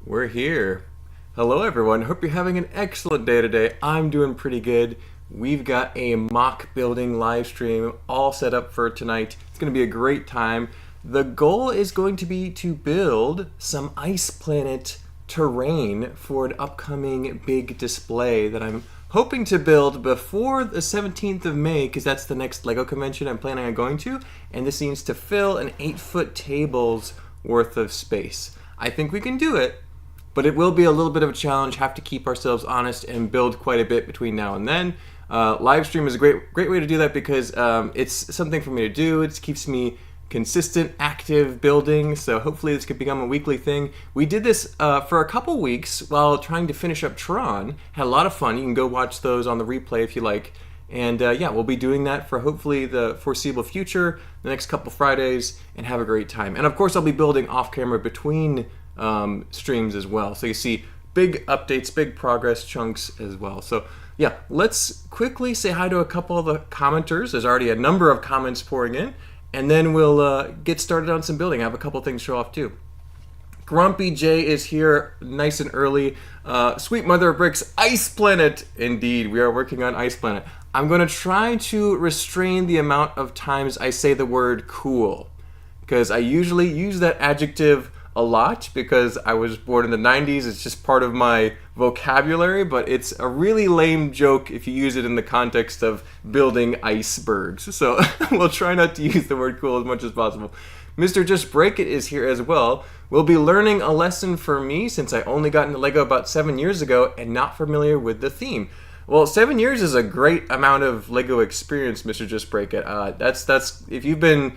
We're here. Hello everyone, hope you're having an excellent day today. I'm doing pretty good. We've got a mock building live stream all set up for tonight. It's going to be a great time. The goal is going to be to build some ice planet terrain for an upcoming big display that I'm hoping to build before the 17th of May, because that's the next LEGO convention I'm planning on going to, and this needs to fill an 8-foot table's worth of space. I think we can do it, but it will be a little bit of a challenge. Have to keep ourselves honest and build quite a bit between now and then. Live stream is a great way to do that because it's something for me to do. It keeps me consistent, active building, so hopefully this could become a weekly thing. We did this for a couple weeks while trying to finish up Tron. Had a lot of fun. You can go watch those on the replay if you like. And yeah, we'll be doing that for hopefully the foreseeable future, the next couple Fridays, and have a great time. And of course, I'll be building off camera between streams as well. So you see big updates, big progress chunks as well. So yeah, let's quickly say hi to a couple of the commenters. There's already a number of comments pouring in, and then we'll get started on some building. I have a couple things to show off too. Grumpy J is here nice and early. Sweet Mother of Bricks, Ice Planet. Indeed, we are working on Ice Planet. I'm going to try to restrain the amount of times I say the word cool, because I usually use that adjective a lot because I was born in the 90s. It's just part of my vocabulary, but it's a really lame joke if you use it in the context of building icebergs. So we'll try not to use the word cool as much as possible. Mr. Just Break It is here as well. We'll be learning a lesson for me since I only got into LEGO about 7 years ago and not familiar with the theme. Well, 7 years is a great amount of LEGO experience, Mr. Just Break It. That's if you've been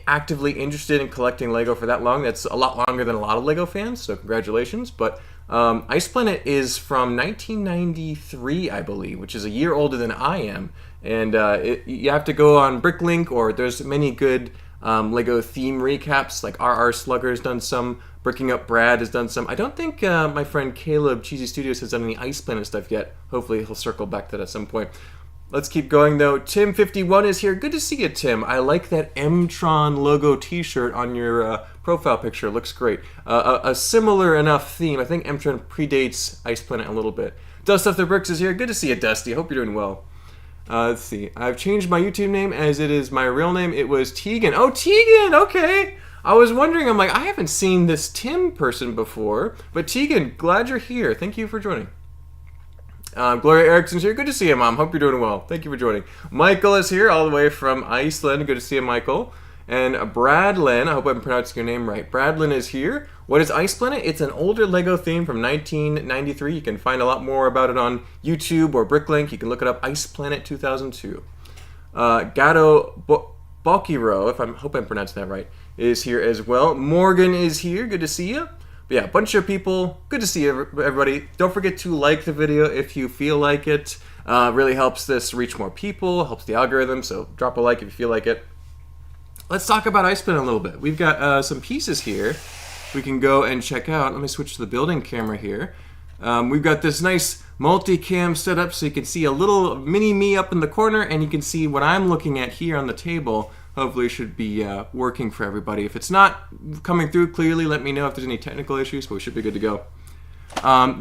actively interested in collecting LEGO for that long, that's a lot longer than a lot of LEGO fans, so congratulations. But Ice Planet is from 1993, I believe, which is a year older than I am. And you have to go on Bricklink, or there's many good LEGO theme recaps, like RR Slugger has done some, Bricking Up Brad has done some. I don't think my friend Caleb, Cheesy Studios, has done any Ice Planet stuff yet. Hopefully he'll circle back to that at some point. Let's keep going though. Tim51 is here. Good to see you, Tim. I like that M-Tron logo t-shirt on your profile picture. Looks great. A similar enough theme. I think M-Tron predates Ice Planet a little bit. Dust Off the Bricks is here. Good to see you, Dusty. Hope you're doing well. Let's see. I've changed my YouTube name as it is my real name. It was Tegan. Oh, Tegan! Okay. I was wondering, I'm like, I haven't seen this Tim person before. But Tegan, glad you're here. Thank you for joining. Gloria Erickson's here. Good to see you, Mom. Hope you're doing well. Thank you for joining. Michael is here all the way from Iceland. Good to see you, Michael. And Bradlin, I hope I'm pronouncing your name right. Bradlin is here. What is Ice Planet? It's an older LEGO theme from 1993. You can find a lot more about it on YouTube or Bricklink. You can look it up, Ice Planet 2002. Gato Balkiro, hope I'm pronouncing that right, is here as well. Morgan is here. Good to see you. But yeah, a bunch of people. Good to see everybody. Don't forget to like the video if you feel like it. Really helps this reach more people, helps the algorithm, so drop a like if you feel like it. Let's talk about Ice Planet a little bit. We've got some pieces here we can go and check out. Let me switch to the building camera here. We've got this nice multicam setup so you can see a little mini me up in the corner, and you can see what I'm looking at here on the table. Hopefully it should be working for everybody. If it's not coming through clearly, let me know if there's any technical issues, but we should be good to go.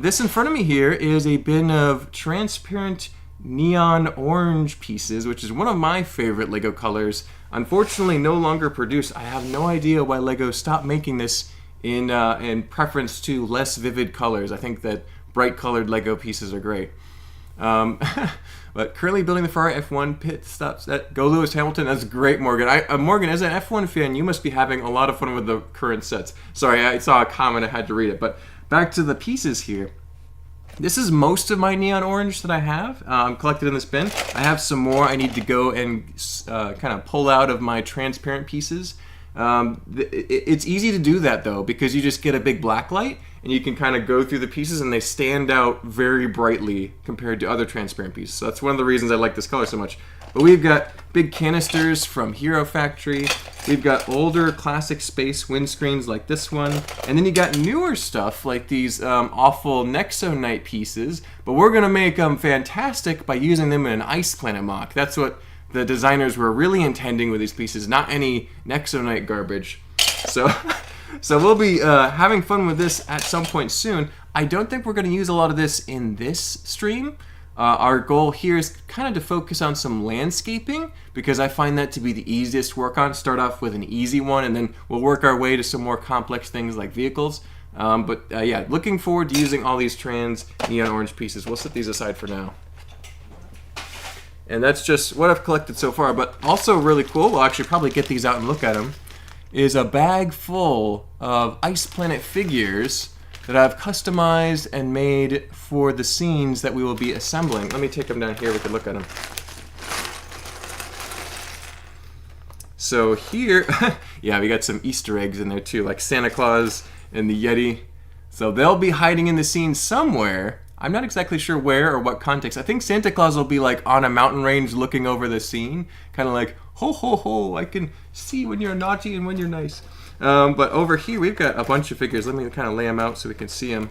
This in front of me here is a bin of transparent neon orange pieces, which is one of my favorite LEGO colors. Unfortunately, no longer produced. I have no idea why LEGO stopped making this in preference to less vivid colors. I think that bright colored LEGO pieces are great. But currently building the Ferrari F1 pit stops at Go Lewis Hamilton. That's great, Morgan. Morgan, as an F1 fan, you must be having a lot of fun with the current sets. Sorry, I saw a comment, I had to read it. But back to the pieces here. This is most of my neon orange that I have collected in this bin. I have some more I need to go and kind of pull out of my transparent pieces. It's easy to do that though, because you just get a big black light and you can kind of go through the pieces and they stand out very brightly compared to other transparent pieces. So that's one of the reasons I like this color so much. But we've got big canisters from Hero Factory. We've got older classic space windscreens like this one. And then you got newer stuff like these awful Nexonite pieces. But we're going to make them fantastic by using them in an Ice Planet mock. That's what the designers were really intending with these pieces, not any Nexonite garbage. So So we'll be having fun with this at some point soon. I don't think we're going to use a lot of this in this stream. Our goal here is kind of to focus on some landscaping because I find that to be the easiest to work on. Start off with an easy one and then we'll work our way to some more complex things like vehicles. Yeah, looking forward to using all these trans neon orange pieces. We'll set these aside for now. And that's just what I've collected so far. But also really cool, we'll actually probably get these out and look at them, is a bag full of Ice Planet figures that I've customized and made for the scenes that we will be assembling. Let me take them down here, we can look at them. So here, yeah, we got some Easter eggs in there too, like Santa Claus and the Yeti. So they'll be hiding in the scene somewhere. I'm not exactly sure where or what context. I think Santa Claus will be like on a mountain range looking over the scene, kind of like, ho ho ho, I can see when you're naughty and when you're nice. But over here we've got a bunch of figures. Let me kind of lay them out so we can see them.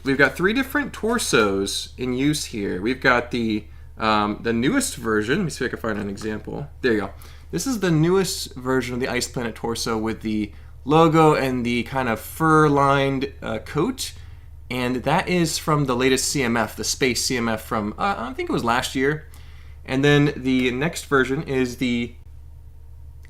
We've got 3 different torsos in use here. We've got the newest version. Let me see if I can find an example. There you go. This is the newest version of the Ice Planet torso with the logo and the kind of fur-lined coat. And that is from the latest CMF, the Space CMF from, I think it was last year. And then the next version is the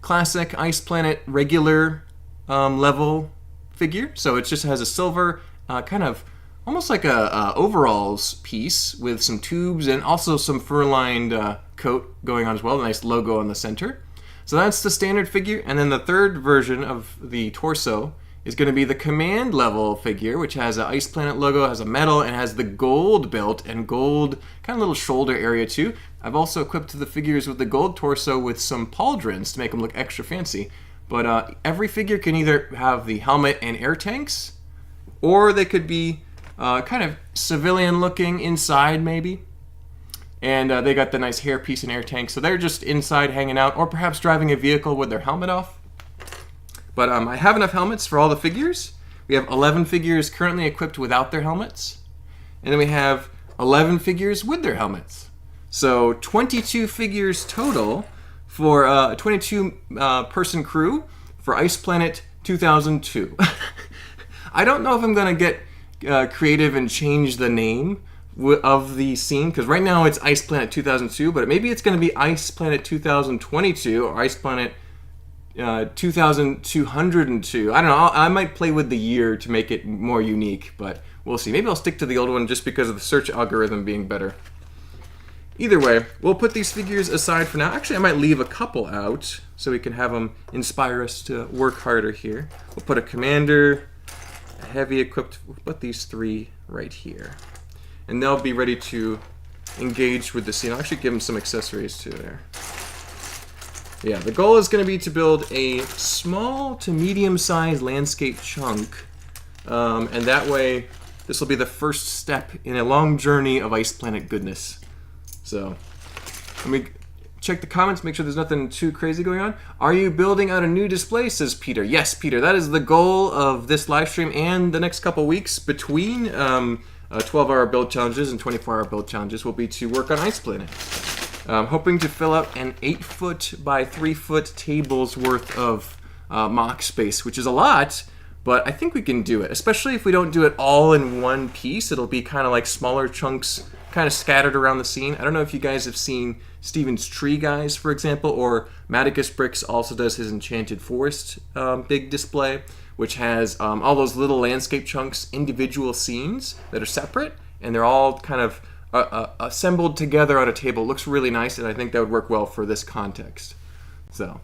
classic Ice Planet regular level figure. So it just has a silver kind of almost like a overalls piece with some tubes and also some fur-lined coat going on as well. A nice logo on the center. So that's the standard figure. And then the third version of the torso is going to be the command level figure, which has an Ice Planet logo, has a medal, and has the gold belt and gold kind of little shoulder area too. I've also equipped the figures with the gold torso with some pauldrons to make them look extra fancy. But every figure can either have the helmet and air tanks, or they could be kind of civilian looking inside maybe. And they got the nice hairpiece and air tank, so they're just inside hanging out, or perhaps driving a vehicle with their helmet off. But I have enough helmets for all the figures. We have 11 figures currently equipped without their helmets. And then we have 11 figures with their helmets. So 22 figures total for a 22 person crew for Ice Planet 2002. I don't know if I'm going to get creative and change the name of the scene, because right now it's Ice Planet 2002, but maybe it's going to be Ice Planet 2022 or Ice Planet 2202. I don't know. I might play with the year to make it more unique, but we'll see. Maybe I'll stick to the old one just because of the search algorithm being better. Either way, we'll put these figures aside for now. Actually, I might leave a couple out so we can have them inspire us to work harder here. We'll put a commander, a heavy equipped, we'll put these 3 right here. And they'll be ready to engage with the scene. I'll actually give them some accessories too there. Yeah, the goal is going to be to build a small to medium-sized landscape chunk. And that way, this will be the first step in a long journey of Ice Planet goodness. So, let me check the comments, make sure there's nothing too crazy going on. Are you building out a new display, says Peter. Yes, Peter, that is the goal of this live stream and the next couple weeks between 12-hour build challenges and 24-hour build challenges will be to work on Ice Planet. Hoping to fill out an 8-foot by 3-foot table's worth of MOC space, which is a lot, but I think we can do it, especially if we don't do it all in one piece. It'll be kind of like smaller chunks kind of scattered around the scene. I don't know if you guys have seen Steven's Tree Guys, for example, or Maticus Bricks also does his Enchanted Forest big display, which has all those little landscape chunks, individual scenes that are separate, and they're all kind of assembled together on a table. It looks really nice, and I think that would work well for this context. So,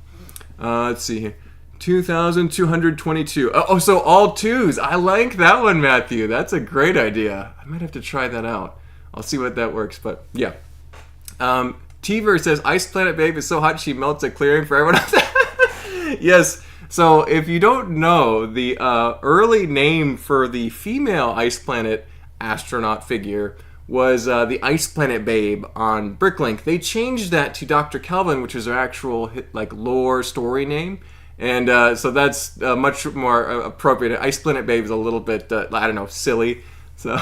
let's see here. 2,222. Oh, so all 2s. I like that one, Matthew. That's a great idea. I might have to try that out. I'll see what that works, but yeah. Teaver says, Ice Planet Babe is so hot she melts a clearing for everyone else. Yes. So if you don't know, the early name for the female Ice Planet astronaut figure was the Ice Planet Babe on Bricklink. They changed that to Dr. Kelvin, which is their actual like lore story name. And so that's much more appropriate. Ice Planet Babe is a little bit, I don't know, silly. So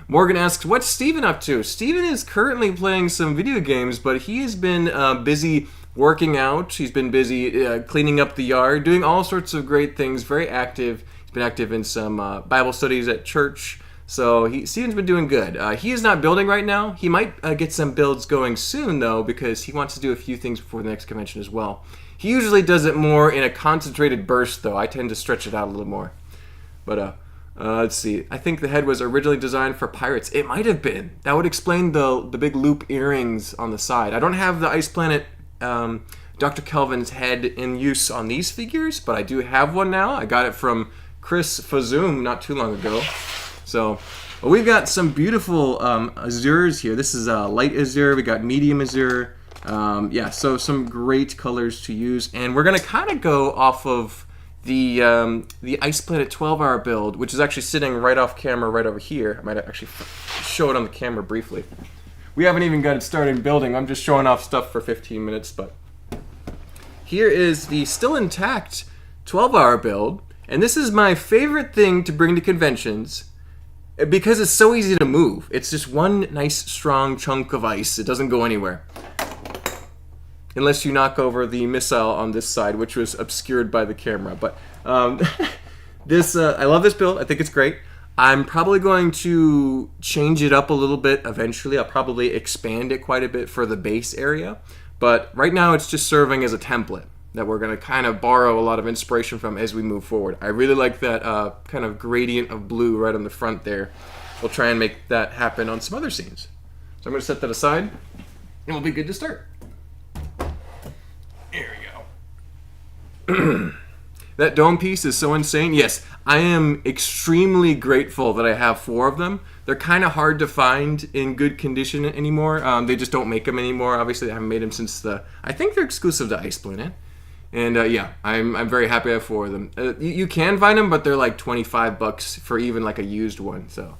Morgan asks, what's Steven up to? Steven is currently playing some video games, but he has been busy working out. He's been busy cleaning up the yard, doing all sorts of great things. Very active. He's been active in some Bible studies at church. So Steven's been doing good. He is not building right now. He might get some builds going soon, though, because he wants to do a few things before the next convention as well. He usually does it more in a concentrated burst, though. I tend to stretch it out a little more. But let's see. I think the head was originally designed for pirates. It might have been. That would explain the big loop earrings on the side. I don't have the Ice Planet Dr. Kelvin's head in use on these figures, but I do have one now. I got it from Chris Fazoom not too long ago. So we've got some beautiful azures here. This is light azure. We got medium azure. Yeah, so some great colors to use. And we're going to kind of go off of the Ice Planet 12-hour build, which is actually sitting right off camera right over here. I might actually show it on the camera briefly. We haven't even got it started building. I'm just showing off stuff for 15 minutes. But here is the still intact 12-hour build. And this is my favorite thing to bring to conventions, because it's so easy to move. It's just one nice strong chunk of ice. It doesn't go anywhere. Unless you knock over the missile on this side, which was obscured by the camera. But this, I love this build. I think it's great. I'm probably going to change it up a little bit eventually. I'll probably expand it quite a bit for the base area. But right now it's just serving as a template that we're going to kind of borrow a lot of inspiration from as we move forward. I really like that kind of gradient of blue right on the front there. We'll try and make that happen on some other scenes. So I'm going to set that aside, and we'll be good to start. There we go. That dome piece is so insane. Yes, I am extremely grateful that I have 4 of them. They're kind of hard to find in good condition anymore. They just don't make them anymore. Obviously, I haven't made them since I think they're exclusive to Ice Planet. And yeah, I'm very happy I have 4 of them. You can find them, but they're like $25 for even like a used one. So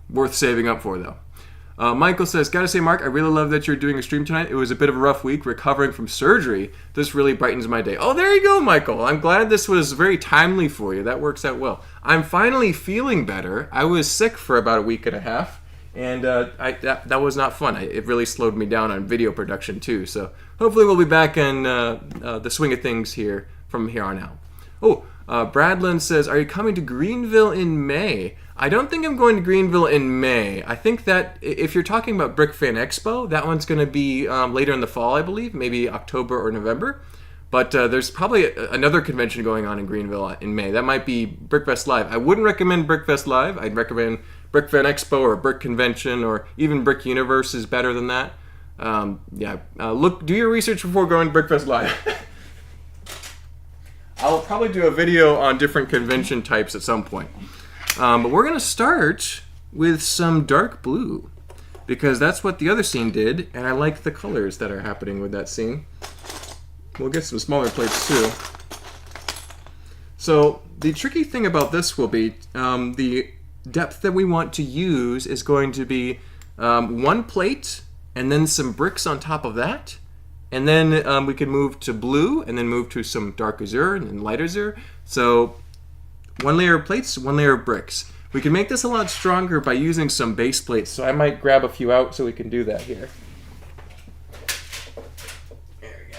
worth saving up for, though. Michael says, gotta say, Mark, I really love that you're doing a stream tonight. It was a bit of a rough week recovering from surgery. This really brightens my day. Oh, there you go, Michael. I'm glad this was very timely for you. That works out well. I'm finally feeling better. I was sick for about a week and a half, and that was not fun. It really slowed me down on video production, too. So hopefully we'll be back in the swing of things here from here on out. Oh, Bradlin says, are you coming to Greenville in May? I don't think I'm going to Greenville in May. I think that if you're talking about Brick Fan Expo, that one's going to be later in the fall, I believe, maybe October or November. But there's probably another convention going on in Greenville in May. That might be BrickFest Live. I wouldn't recommend BrickFest Live. I'd recommend Brick Fan Expo or Brick Convention, or even Brick Universe is better than that. Yeah, do your research before going to BrickFest Live. I'll probably do a video on different convention types at some point. But we're going to start with some dark blue, because that's what the other scene did, and I like the colors that are happening with that scene. We'll get some smaller plates too. So the tricky thing about this will be the depth that we want to use is going to be 1 plate and then some bricks on top of that. And then we can move to blue and then move to some dark azure and then light azure. So 1 layer of plates, 1 layer of bricks. We can make this a lot stronger by using some base plates, so I might grab a few out so we can do that here. There we go.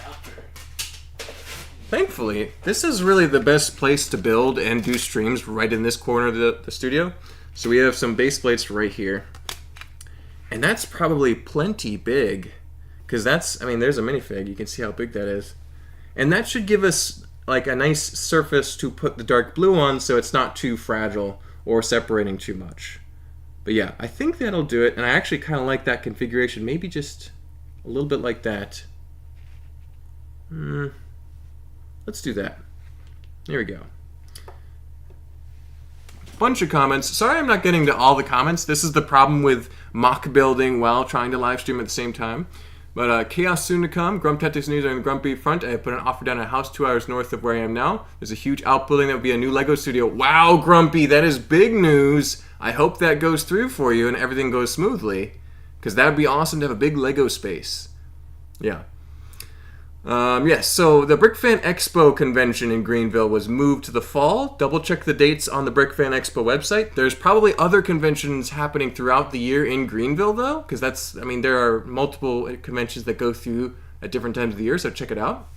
Thankfully, this is really the best place to build and do streams, right in this corner of the studio. So we have some base plates right here. And that's probably plenty big, because there's a minifig. You can see how big that is. And that should give us like a nice surface to put the dark blue on, so it's not too fragile or separating too much. But yeah, I think that'll do it, and I actually kind of like that configuration. Maybe just a little bit like that. Let's do that. There we go. Bunch of comments. Sorry I'm not getting to all the comments. This is the problem with mock building while trying to live stream at the same time. But chaos soon to come. Grump Tactics News on the Grumpy front. I put an offer down a house 2 hours north of where I am now. There's a huge outbuilding that will be a new Lego studio. Wow, Grumpy, that is big news. I hope that goes through for you and everything goes smoothly, because that would be awesome to have a big Lego space. Yeah. Yes, so the Brick Fan Expo convention in Greenville was moved to the fall. Double check the dates on the Brick Fan Expo website. There's probably other conventions happening throughout the year in Greenville, though, because there are multiple conventions that go through at different times of the year, so check it out.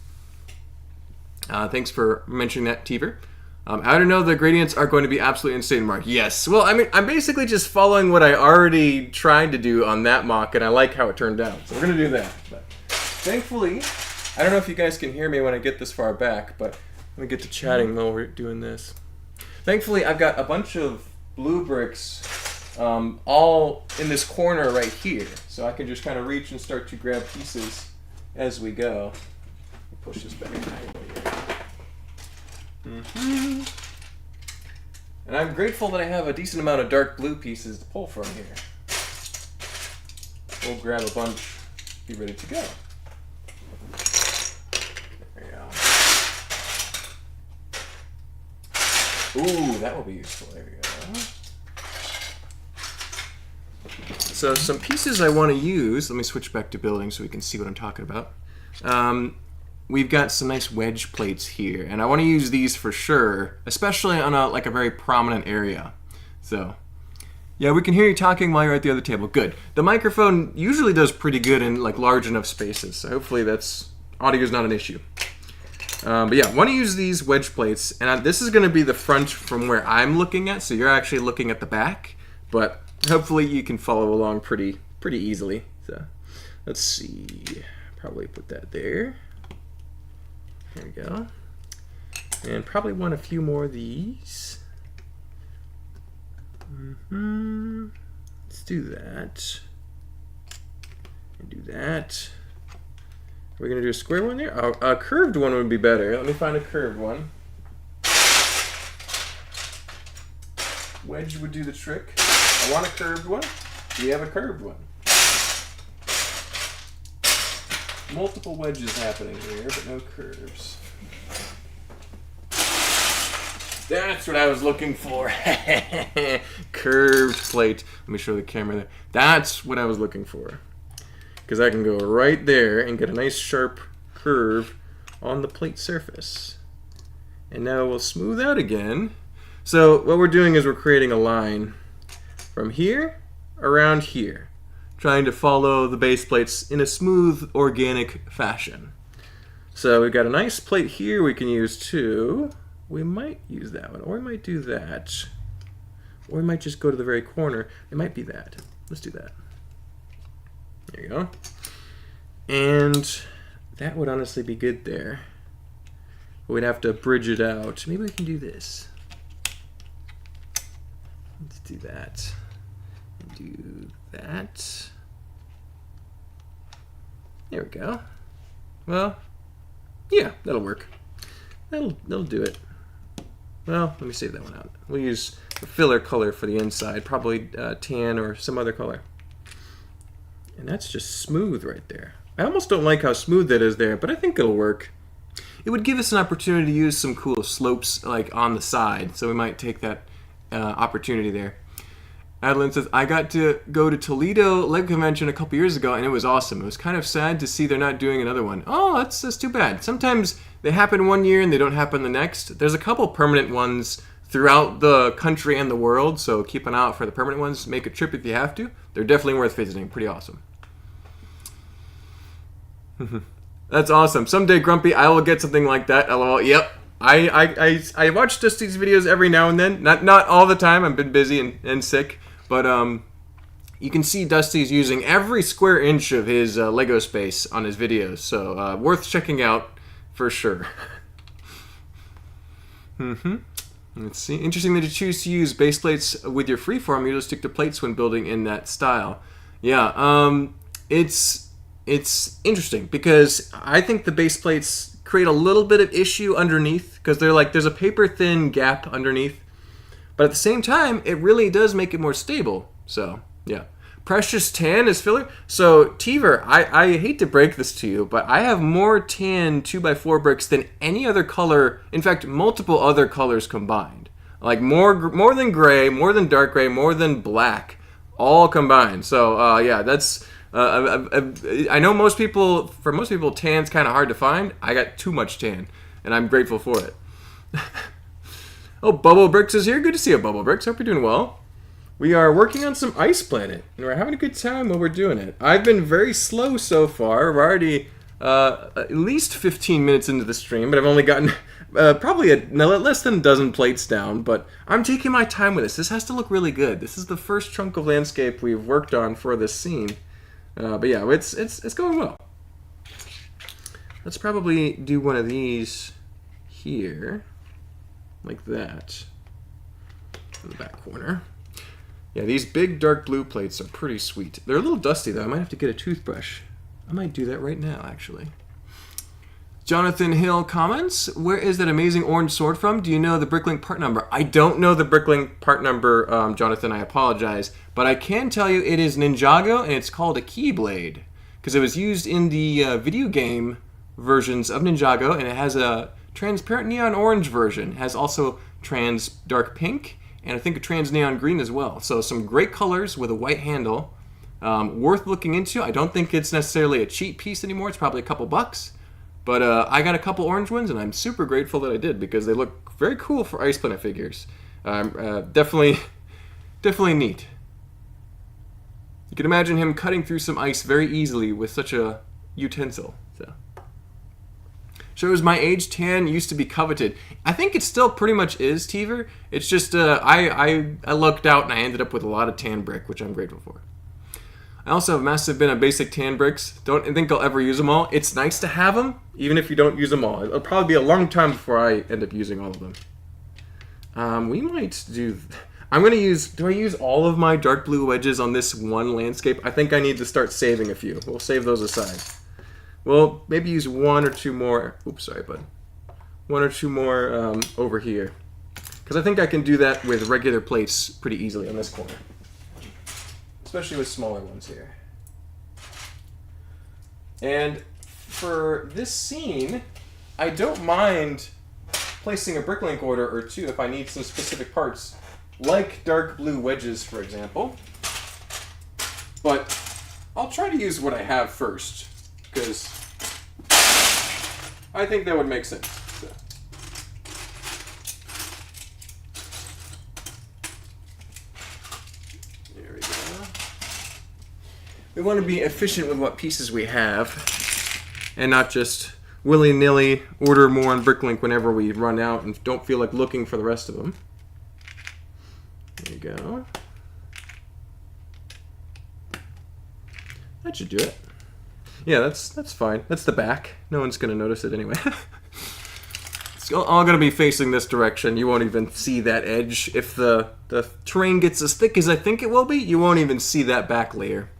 Thanks for mentioning that, Teever. I don't know, the gradients are going to be absolutely insane, Mark. Yes. Well, I mean, I'm basically just following what I already tried to do on that mock, and I like how it turned out. So we're going to do that. But thankfully, I don't know if you guys can hear me when I get this far back, but let me get to chatting while we're doing this. Thankfully, I've got a bunch of blue bricks all in this corner right here. So I can just kind of reach and start to grab pieces as we go. Push this back. And I'm grateful that I have a decent amount of dark blue pieces to pull from here. We'll grab a bunch, be ready to go. There we go. Ooh, that will be useful. There we go. So some pieces I want to use, let me switch back to building so we can see what I'm talking about. We've got some nice wedge plates here, and I want to use these for sure, especially on a very prominent area. So, yeah, we can hear you talking while you're at the other table. Good. The microphone usually does pretty good in large enough spaces, so hopefully audio is not an issue. But yeah, I want to use these wedge plates, and this is going to be the front from where I'm looking at, so you're actually looking at the back, but hopefully you can follow along pretty easily. So, let's see. Probably put that there. There we go. And probably want a few more of these. Let's do that. And do that. Are we going to do a square one there? Oh, a curved one would be better. Let me find a curved one. Wedge would do the trick. I want a curved one. Do you have a curved one? Multiple wedges happening here, but no curves. That's what I was looking for. Curved plate. Let me show the camera there. That's what I was looking for. Because I can go right there and get a nice sharp curve on the plate surface. And now we'll smooth out again. So what we're doing is we're creating a line from here around here, trying to follow the base plates in a smooth, organic fashion. So we've got a nice plate here we can use too. We might use that one, or we might do that. Or we might just go to the very corner. It might be that. Let's do that. There you go. And that would honestly be good there. We'd have to bridge it out. Maybe we can do this. Let's do that. And do that. There we go. Well, yeah, that'll work. That'll do it. Well, let me save that one out. We'll use a filler color for the inside, probably tan or some other color. And that's just smooth right there. I almost don't like how smooth that is there, but I think it'll work. It would give us an opportunity to use some cool slopes on the side, so we might take that opportunity there. Adeline says, I got to go to Toledo Lego Convention a couple years ago, and it was awesome. It was kind of sad to see they're not doing another one. Oh, that's too bad. Sometimes they happen one year and they don't happen the next. There's a couple permanent ones throughout the country and the world, so keep an eye out for the permanent ones. Make a trip if you have to. They're definitely worth visiting. Pretty awesome. That's awesome. Someday, Grumpy, I will get something like that. LOL. Yep. I watch Dusty's videos every now and then. Not all the time. I've been busy and sick. But you can see Dusty's using every square inch of his Lego space on his videos. So worth checking out for sure. Let's see. Interesting that you choose to use base plates with your freeform. You just stick to plates when building in that style. Yeah, it's interesting because I think the base plates create a little bit of issue underneath because there's a paper thin gap underneath. But at the same time, it really does make it more stable. So, yeah. Precious tan is filler. So, Teever, I hate to break this to you, but I have more tan 2x4 bricks than any other color. In fact, multiple other colors combined. Like more than gray, more than dark gray, more than black, all combined. So, yeah, that's... I know for most people, tan's kind of hard to find. I got too much tan, and I'm grateful for it. Oh, Bubble Bricks is here. Good to see you, Bubble Bricks. Hope you're doing well. We are working on some Ice Planet, and we're having a good time while we're doing it. I've been very slow so far. We're already at least 15 minutes into the stream, but I've only gotten probably less than a dozen plates down, but I'm taking my time with this. This has to look really good. This is the first chunk of landscape we've worked on for this scene. But yeah, it's going well. Let's probably do one of these here, like that, in the back corner. Yeah, these big dark blue plates are pretty sweet. They're a little dusty though. I might have to get a toothbrush. I might do that right now, actually. Jonathan Hill comments, where is that amazing orange sword from? Do you know the Bricklink part number? I don't know the Bricklink part number, Jonathan, I apologize. But I can tell you it is Ninjago, and it's called a Keyblade. Because it was used in the video game versions of Ninjago, and it has a transparent neon orange version. It has also trans dark pink, and I think a trans neon green as well. So some great colors with a white handle. Worth looking into. I don't think it's necessarily a cheap piece anymore. It's probably a couple bucks. But I got a couple orange ones, and I'm super grateful that I did because they look very cool for Ice Planet figures. Definitely neat. You can imagine him cutting through some ice very easily with such a utensil. So. Shows my age. Tan used to be coveted. I think it still pretty much is, Teaver. It's just I lucked out and I ended up with a lot of tan brick, which I'm grateful for. I also have a massive bin of basic tan bricks. Don't think I'll ever use them all. It's nice to have them, even if you don't use them all. It'll probably be a long time before I end up using all of them. We might do... I'm going to use... Do I use all of my dark blue wedges on this one landscape? I think I need to start saving a few. We'll save those aside. We'll maybe use one or two more... Oops, sorry, bud. One or two more over here. Because I think I can do that with regular plates pretty easily on this corner. Especially with smaller ones here. And for this scene, I don't mind placing a Bricklink order or two if I need some specific parts, like dark blue wedges, for example. But I'll try to use what I have first, because I think that would make sense. So. We want to be efficient with what pieces we have and not just willy-nilly order more on Bricklink whenever we run out and don't feel like looking for the rest of them. There you go. That should do it. Yeah, that's fine. That's the back. No one's going to notice it anyway. It's all going to be facing this direction. You won't even see that edge. If the terrain gets as thick as I think it will be, you won't even see that back layer.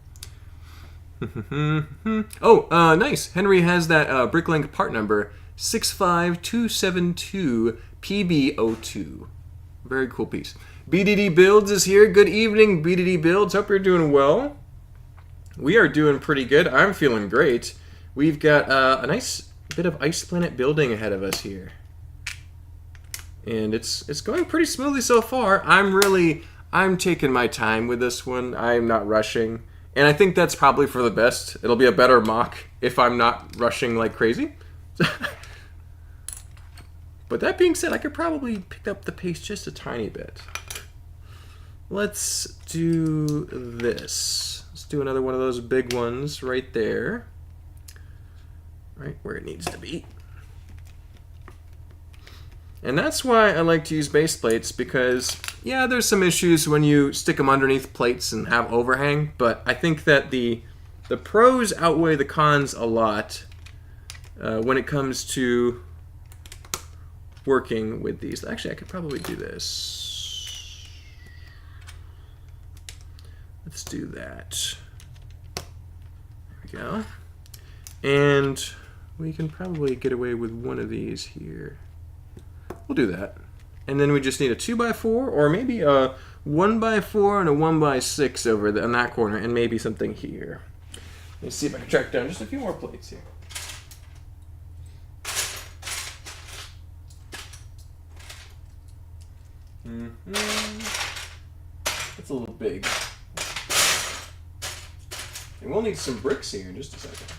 Oh, nice. Henry has that Bricklink part number 65272 PB02. Very cool piece. BDD Builds is here. Good evening, BDD Builds. Hope you're doing well. We are doing pretty good. I'm feeling great. We've got a nice bit of Ice Planet building ahead of us here. And it's going pretty smoothly so far. I'm taking my time with this one. I'm not rushing. And I think that's probably for the best. It'll be a better MOC if I'm not rushing like crazy. But that being said, I could probably pick up the pace just a tiny bit. Let's do this. Let's do another one of those big ones right there. Right where it needs to be. And that's why I like to use base plates, because, yeah, there's some issues when you stick them underneath plates and have overhang, but I think that the pros outweigh the cons a lot when it comes to working with these. Actually, I could probably do this. Let's do that. There we go. And we can probably get away with one of these here. We'll do that. And then we just need a 2x4 or maybe a 1x4 and a 1x6 over on that corner, and maybe something here. Let's see if I can track down just a few more plates here. That's a little big. And we'll need some bricks here in just a second.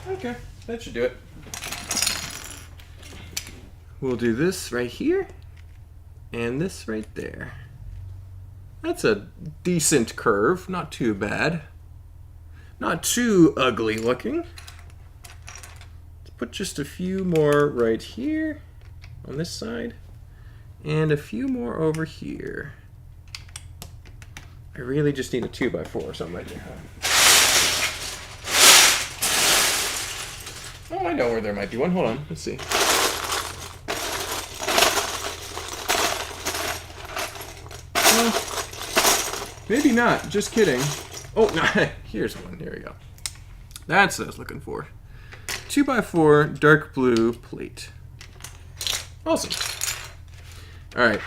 Okay, that should do it. We'll do this right here, and this right there. That's a decent curve. Not too bad. Not too ugly looking. Let's put just a few more right here on this side. And a few more over here. I really just need a 2x4 or something right there. Oh, I know where there might be one. Hold on. Let's see. Maybe not. Just kidding. Oh, no. Here's one. Here we go. That's what I was looking for. 2x4 dark blue plate. Awesome. All right.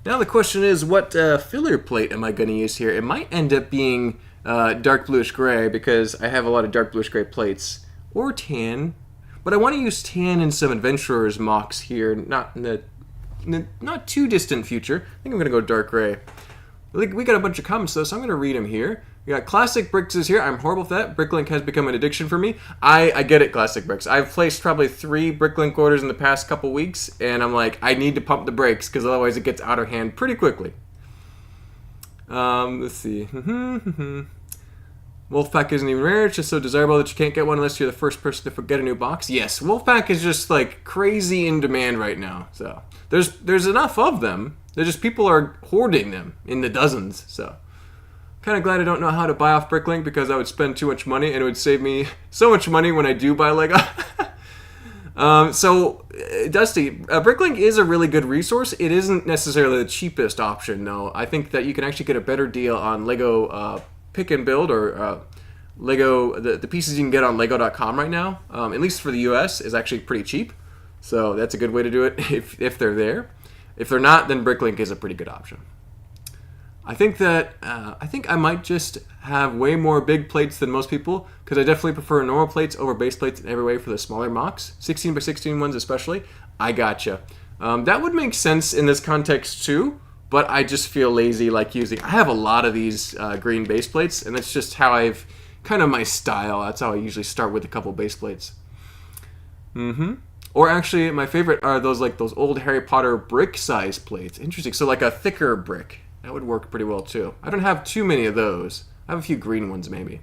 Now the question is, what filler plate am I going to use here? It might end up being dark bluish gray because I have a lot of dark bluish gray plates, or tan. But I want to use tan in some Adventurers MOCs here, not in the not too distant future. I think I'm going to go dark gray. We got a bunch of comments though, so I'm going to read them here. We got Classic Bricks is here. I'm horrible with that. Bricklink has become an addiction for me. I get it, Classic Bricks. I've placed probably 3 Bricklink orders in the past couple weeks, and I'm like, I need to pump the brakes because otherwise it gets out of hand pretty quickly. Let's see. Wolfpack isn't even rare. It's just so desirable that you can't get one unless you're the first person to get a new box. Yes, Wolfpack is just like crazy in demand right now. So there's enough of them. They're just people are hoarding them in the dozens. So kind of glad I don't know how to buy off Bricklink because I would spend too much money and it would save me so much money when I do buy Lego. Dusty, Bricklink is a really good resource. It isn't necessarily the cheapest option though. I think that you can actually get a better deal on Lego Pick and Build or Lego. The pieces you can get on Lego.com right now, at least for the US, is actually pretty cheap. So that's a good way to do it if they're there. If they're not, then Bricklink is a pretty good option. I think I might just have way more big plates than most people because I definitely prefer normal plates over base plates in every way for the smaller MOCs, 16x16 ones especially. I gotcha. That would make sense in this context too, but I just feel lazy like using. I have a lot of these green base plates, and that's just how I've kind of my style. That's how I usually start with a couple base plates. Or actually, my favorite are those old Harry Potter brick size plates. Interesting. So like a thicker brick. That would work pretty well too. I don't have too many of those. I have a few green ones maybe.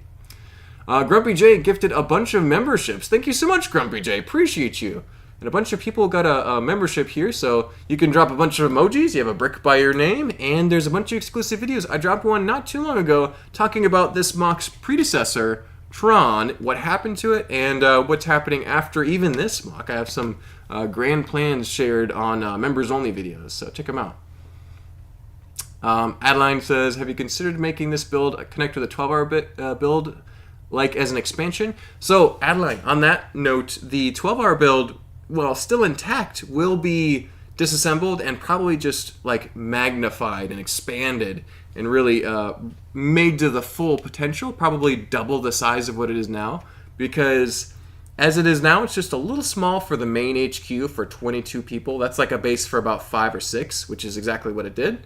Grumpy J gifted a bunch of memberships. Thank you so much, Grumpy J. Appreciate you. And a bunch of people got a membership here, so you can drop a bunch of emojis. You have a brick by your name, and there's a bunch of exclusive videos. I dropped one not too long ago talking about this MOC's predecessor, Tron, what happened to it, and what's happening after even this MOC. I have some grand plans shared on members-only videos, so check them out. Adeline says, have you considered making this build connect with a 12-hour build like as an expansion? So, Adeline, on that note, the 12-hour build, while still intact, will be disassembled and probably just like magnified and expanded and really made to the full potential, probably double the size of what it is now, because as it is now, it's just a little small for the main HQ for 22 people. That's like a base for about 5 or 6, which is exactly what it did.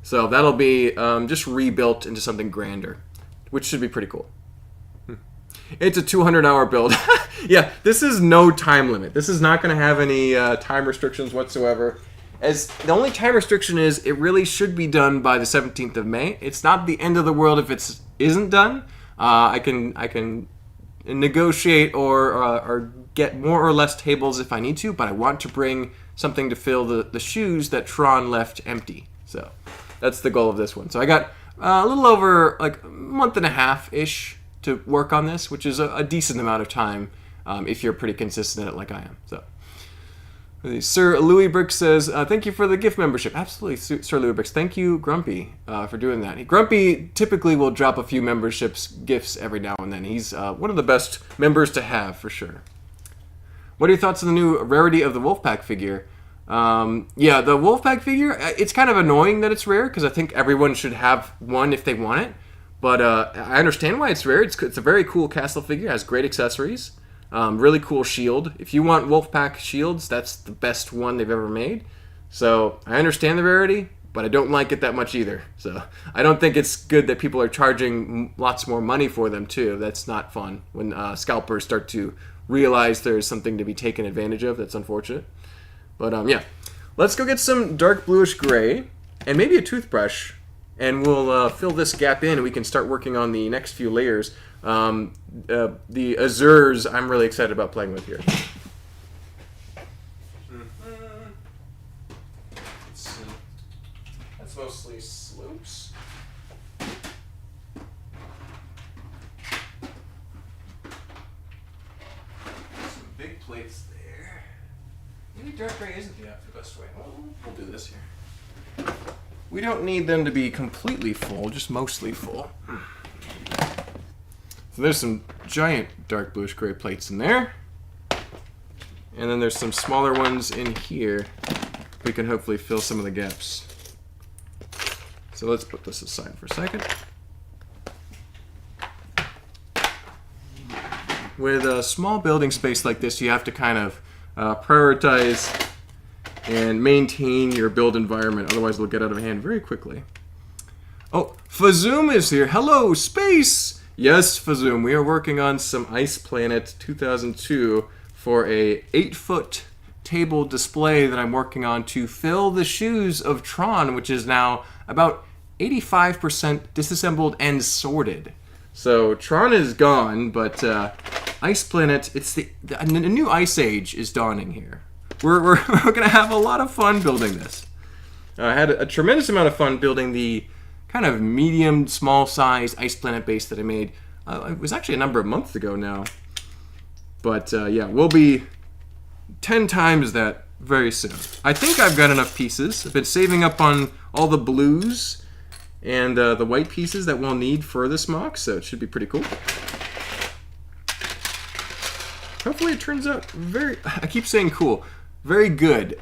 So that'll be just rebuilt into something grander, which should be pretty cool. It's a 200-hour build. Yeah, this is no time limit. This is not going to have any time restrictions whatsoever. As the only time restriction is, it really should be done by the 17th of May. It's not the end of the world if it isn't done. I can negotiate or get more or less tables if I need to, but I want to bring something to fill the shoes that Tron left empty. So that's the goal of this one. So I got a little over like a month and a half-ish to work on this, which is a decent amount of time if you're pretty consistent at it like I am. So, Sir Louis Brick says, thank you for the gift membership. Absolutely, Sir Louis Bricks. Thank you, Grumpy, for doing that. Grumpy typically will drop a few memberships gifts every now and then. He's one of the best members to have, for sure. What are your thoughts on the new rarity of the Wolfpack figure? Yeah, the Wolfpack figure, it's kind of annoying that it's rare, because I think everyone should have one if they want it. But I understand why it's rare. It's a very cool castle figure. It has great accessories. Really cool shield. If you want Wolfpack shields, that's the best one they've ever made. So I understand the rarity, but I don't like it that much either. So I don't think it's good that people are charging lots more money for them too. That's not fun. When scalpers start to realize there's something to be taken advantage of, that's unfortunate. But yeah, let's go get some dark bluish gray and maybe a toothbrush. and we'll fill this gap in, and we can start working on the next few layers. The azurs I'm really excited about playing with here. That's mostly slopes. Some big plates there. Maybe dark gray isn't the best way. Well, we'll do this here. We don't need them to be completely full, just mostly full. So there's some giant dark bluish gray plates in there. And then there's some smaller ones in here. We can hopefully fill some of the gaps. So let's put this aside for a second. With a small building space like this, you have to kind of prioritize and maintain your build environment, otherwise it'll get out of hand very quickly. Oh, Fazoom is here. Hello, space! Yes, Fazoom, we are working on some Ice Planet 2002 for a 8-foot table display that I'm working on to fill the shoes of Tron, which is now about 85% disassembled and sorted. So Tron is gone, but Ice Planet, a new ice age is dawning here. We're going to have a lot of fun building this. I had a tremendous amount of fun building the kind of medium, small size Ice Planet base that I made. It was actually a number of months ago now. But yeah, we'll be 10 times that very soon. I think I've got enough pieces. I've been saving up on all the blues and the white pieces that we'll need for this MOC, so it should be pretty cool. Hopefully it turns out I keep saying cool. Very good.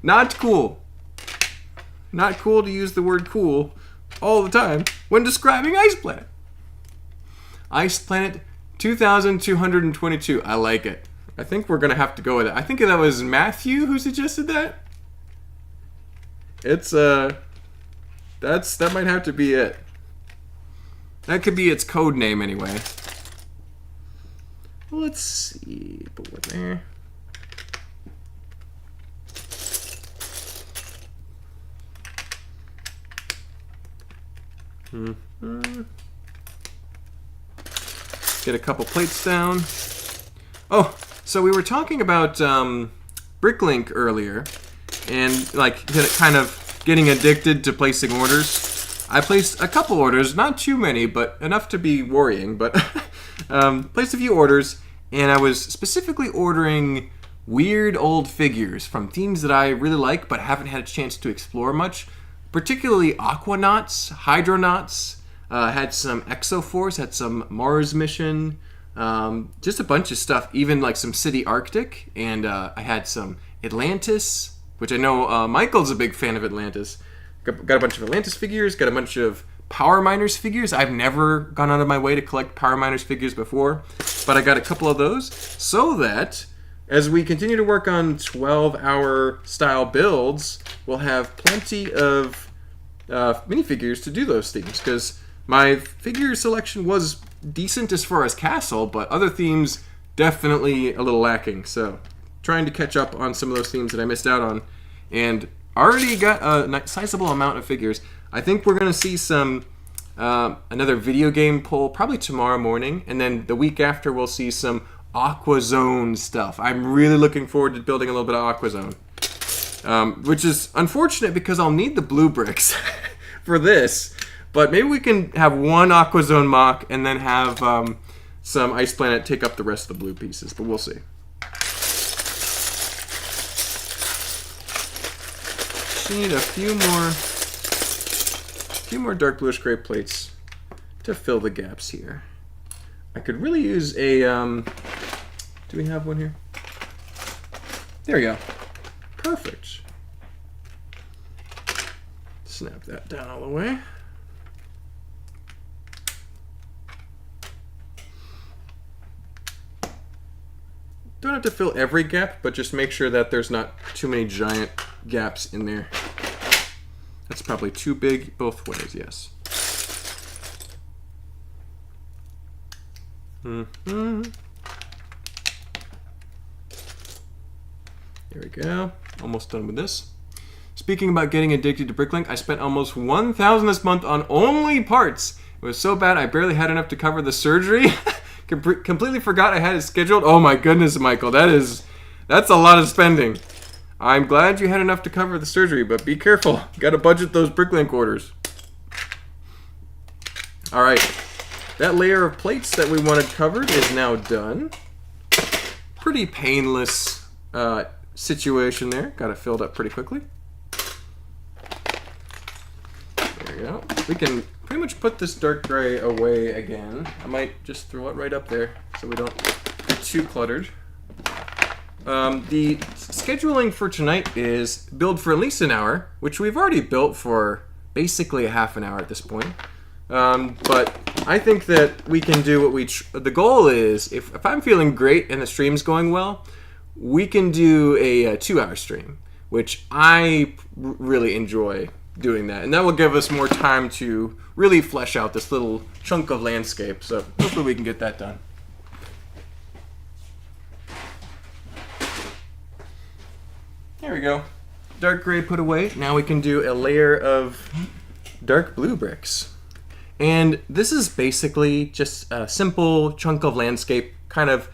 Not cool. Not cool to use the word cool all the time when describing Ice Planet. Ice Planet 2222. I like it. I think we're going to have to go with it. I think that was Matthew who suggested that. It's that might have to be it. That could be its code name anyway. Let's see. Put one there. Get a couple plates down. Oh, so we were talking about Bricklink earlier, and like kind of getting addicted to placing orders. I placed a couple orders, not too many, but enough to be worrying. But placed a few orders, and I was specifically ordering weird old figures from themes that I really like, but haven't had a chance to explore much. Particularly Aquanauts, Hydronauts, had some Exoforce, had some Mars mission, just a bunch of stuff, even like some City Arctic, and I had some Atlantis, which I know Michael's a big fan of Atlantis. Got a bunch of Atlantis figures, got a bunch of Power Miners figures. I've never gone out of my way to collect Power Miners figures before, but I got a couple of those so that as we continue to work on 12-hour style builds, we'll have plenty of minifigures to do those themes, because my figure selection was decent as far as castle, but other themes definitely a little lacking. So trying to catch up on some of those themes that I missed out on, and already got a sizable amount of figures. I think we're going to see some another video game poll probably tomorrow morning, and then the week after we'll see some Aquazone stuff. I'm really looking forward to building a little bit of Aquazone, which is unfortunate because I'll need the blue bricks for this, but maybe we can have one Aquazone MOC and then have some Ice Planet take up the rest of the blue pieces, but we'll see. Just need a few more dark bluish gray plates to fill the gaps here. I could really use a, do we have one here? There we go. Perfect. Snap that down all the way. Don't have to fill every gap, but just make sure that there's not too many giant gaps in there. That's probably too big both ways, yes. There we go. Almost done with this. Speaking about getting addicted to Bricklink, I spent almost 1,000 this month on only parts. It was so bad I barely had enough to cover the surgery. Completely forgot I had it scheduled. Oh my goodness, Michael, that's a lot of spending. I'm glad you had enough to cover the surgery, but be careful. You gotta budget those Bricklink orders. All right, that layer of plates that we wanted covered is now done. Pretty painless situation there. Got it filled up pretty quickly. There we go. We can pretty much put this dark gray away again. I might just throw it right up there so we don't get too cluttered. The scheduling for tonight is build for at least an hour, which we've already built for basically a half an hour at this point. But I think that we can do what the goal is, if I'm feeling great and the stream's going well, we can do a 2-hour stream, which I really enjoy doing that. And that will give us more time to really flesh out this little chunk of landscape. So hopefully we can get that done. There we go. Dark gray put away. Now we can do a layer of dark blue bricks. And this is basically just a simple chunk of landscape, kind of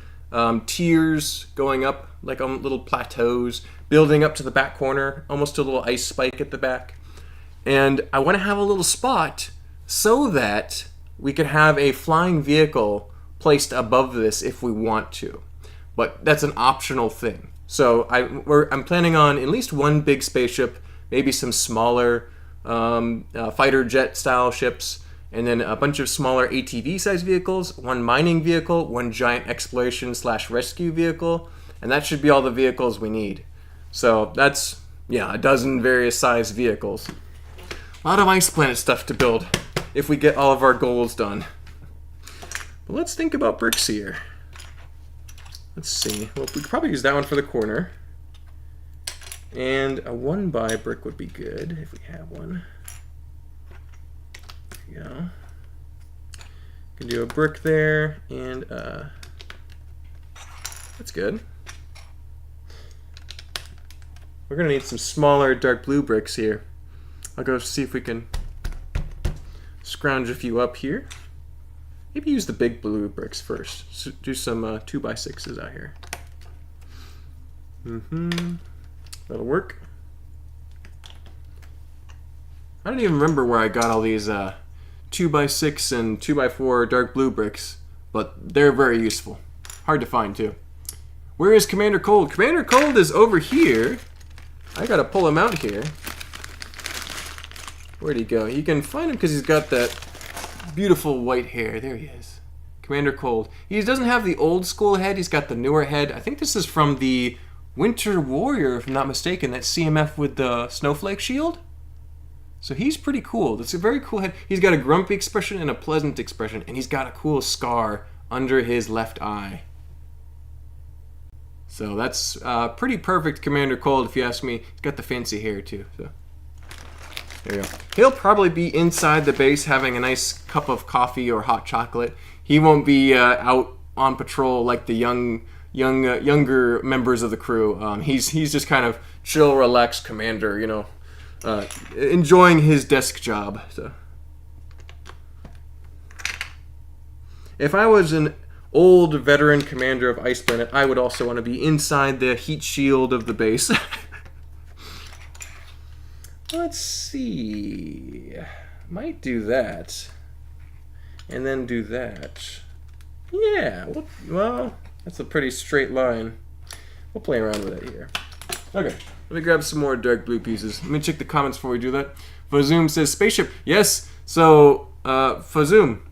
tiers going up like on little plateaus, building up to the back corner, almost a little ice spike at the back. And I want to have a little spot so that we could have a flying vehicle placed above this if we want to. But that's an optional thing. So I'm planning on at least one big spaceship, maybe some smaller fighter jet style ships, and then a bunch of smaller ATV-sized vehicles, one mining vehicle, one giant exploration/rescue vehicle, and that should be all the vehicles we need. So that's, yeah, a dozen various sized vehicles. A lot of Ice Planet stuff to build if we get all of our goals done. But let's think about bricks here. Let's see. Well, we could probably use that one for the corner. And a 1x brick would be good if we have one. There we go. Can do a brick there, and that's good. We're gonna need some smaller dark blue bricks here. I'll go see if we can scrounge a few up here. Maybe use the big blue bricks first. So do some 2x6s out here. That'll work. I don't even remember where I got all these 2x6 and 2x4 dark blue bricks, but they're very useful. Hard to find too. Where is Commander Cold? Commander Cold is over here. I gotta pull him out here. Where'd he go? You can find him because he's got that beautiful white hair. There he is. Commander Cold. He doesn't have the old school head. He's got the newer head. I think this is from the Winter Warrior, if I'm not mistaken. That CMF with the snowflake shield. So he's pretty cool. That's a very cool head. He's got a grumpy expression and a pleasant expression. And he's got a cool scar under his left eye. So that's pretty perfect Commander Cold, if you ask me. He's got the fancy hair, too. So there you go. He'll probably be inside the base having a nice cup of coffee or hot chocolate. He won't be out on patrol like the younger members of the crew. He's just kind of chill, relaxed commander, you know, enjoying his desk job. So if I was an old veteran commander of Ice Planet, I would also want to be inside the heat shield of the base. Let's see. Might do that. And then do that. Yeah. Well, that's a pretty straight line. We'll play around with it here. Okay. Let me grab some more dark blue pieces. Let me check the comments before we do that. Fazoom says spaceship. Yes. So, Fazoom,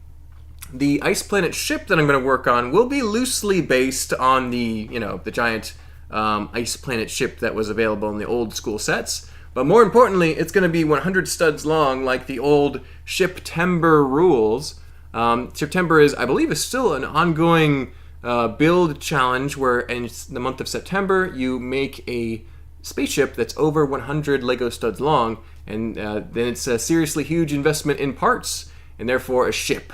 the Ice Planet ship that I'm going to work on will be loosely based on the, the giant Ice Planet ship that was available in the old school sets. But more importantly, it's going to be 100 studs long, like the old Shiptember rules. Shiptember is, I believe, is still an ongoing build challenge where in the month of September you make a spaceship that's over 100 Lego studs long, and then it's a seriously huge investment in parts, and therefore a ship.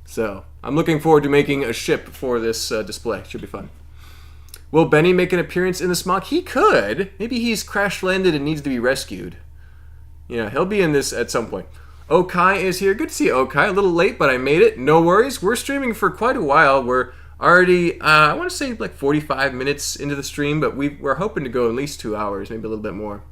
So I'm looking forward to making a ship for this display. Should be fun. Will Benny make an appearance in this MOC? He could. Maybe he's crash landed and needs to be rescued. he'll be in this at some point. Okai is here. Good to see you, Okai. A little late, but I made it. No worries. We're streaming for quite a while. We're already, I want to say like 45 minutes into the stream, but we're hoping to go at least 2 hours, maybe a little bit more.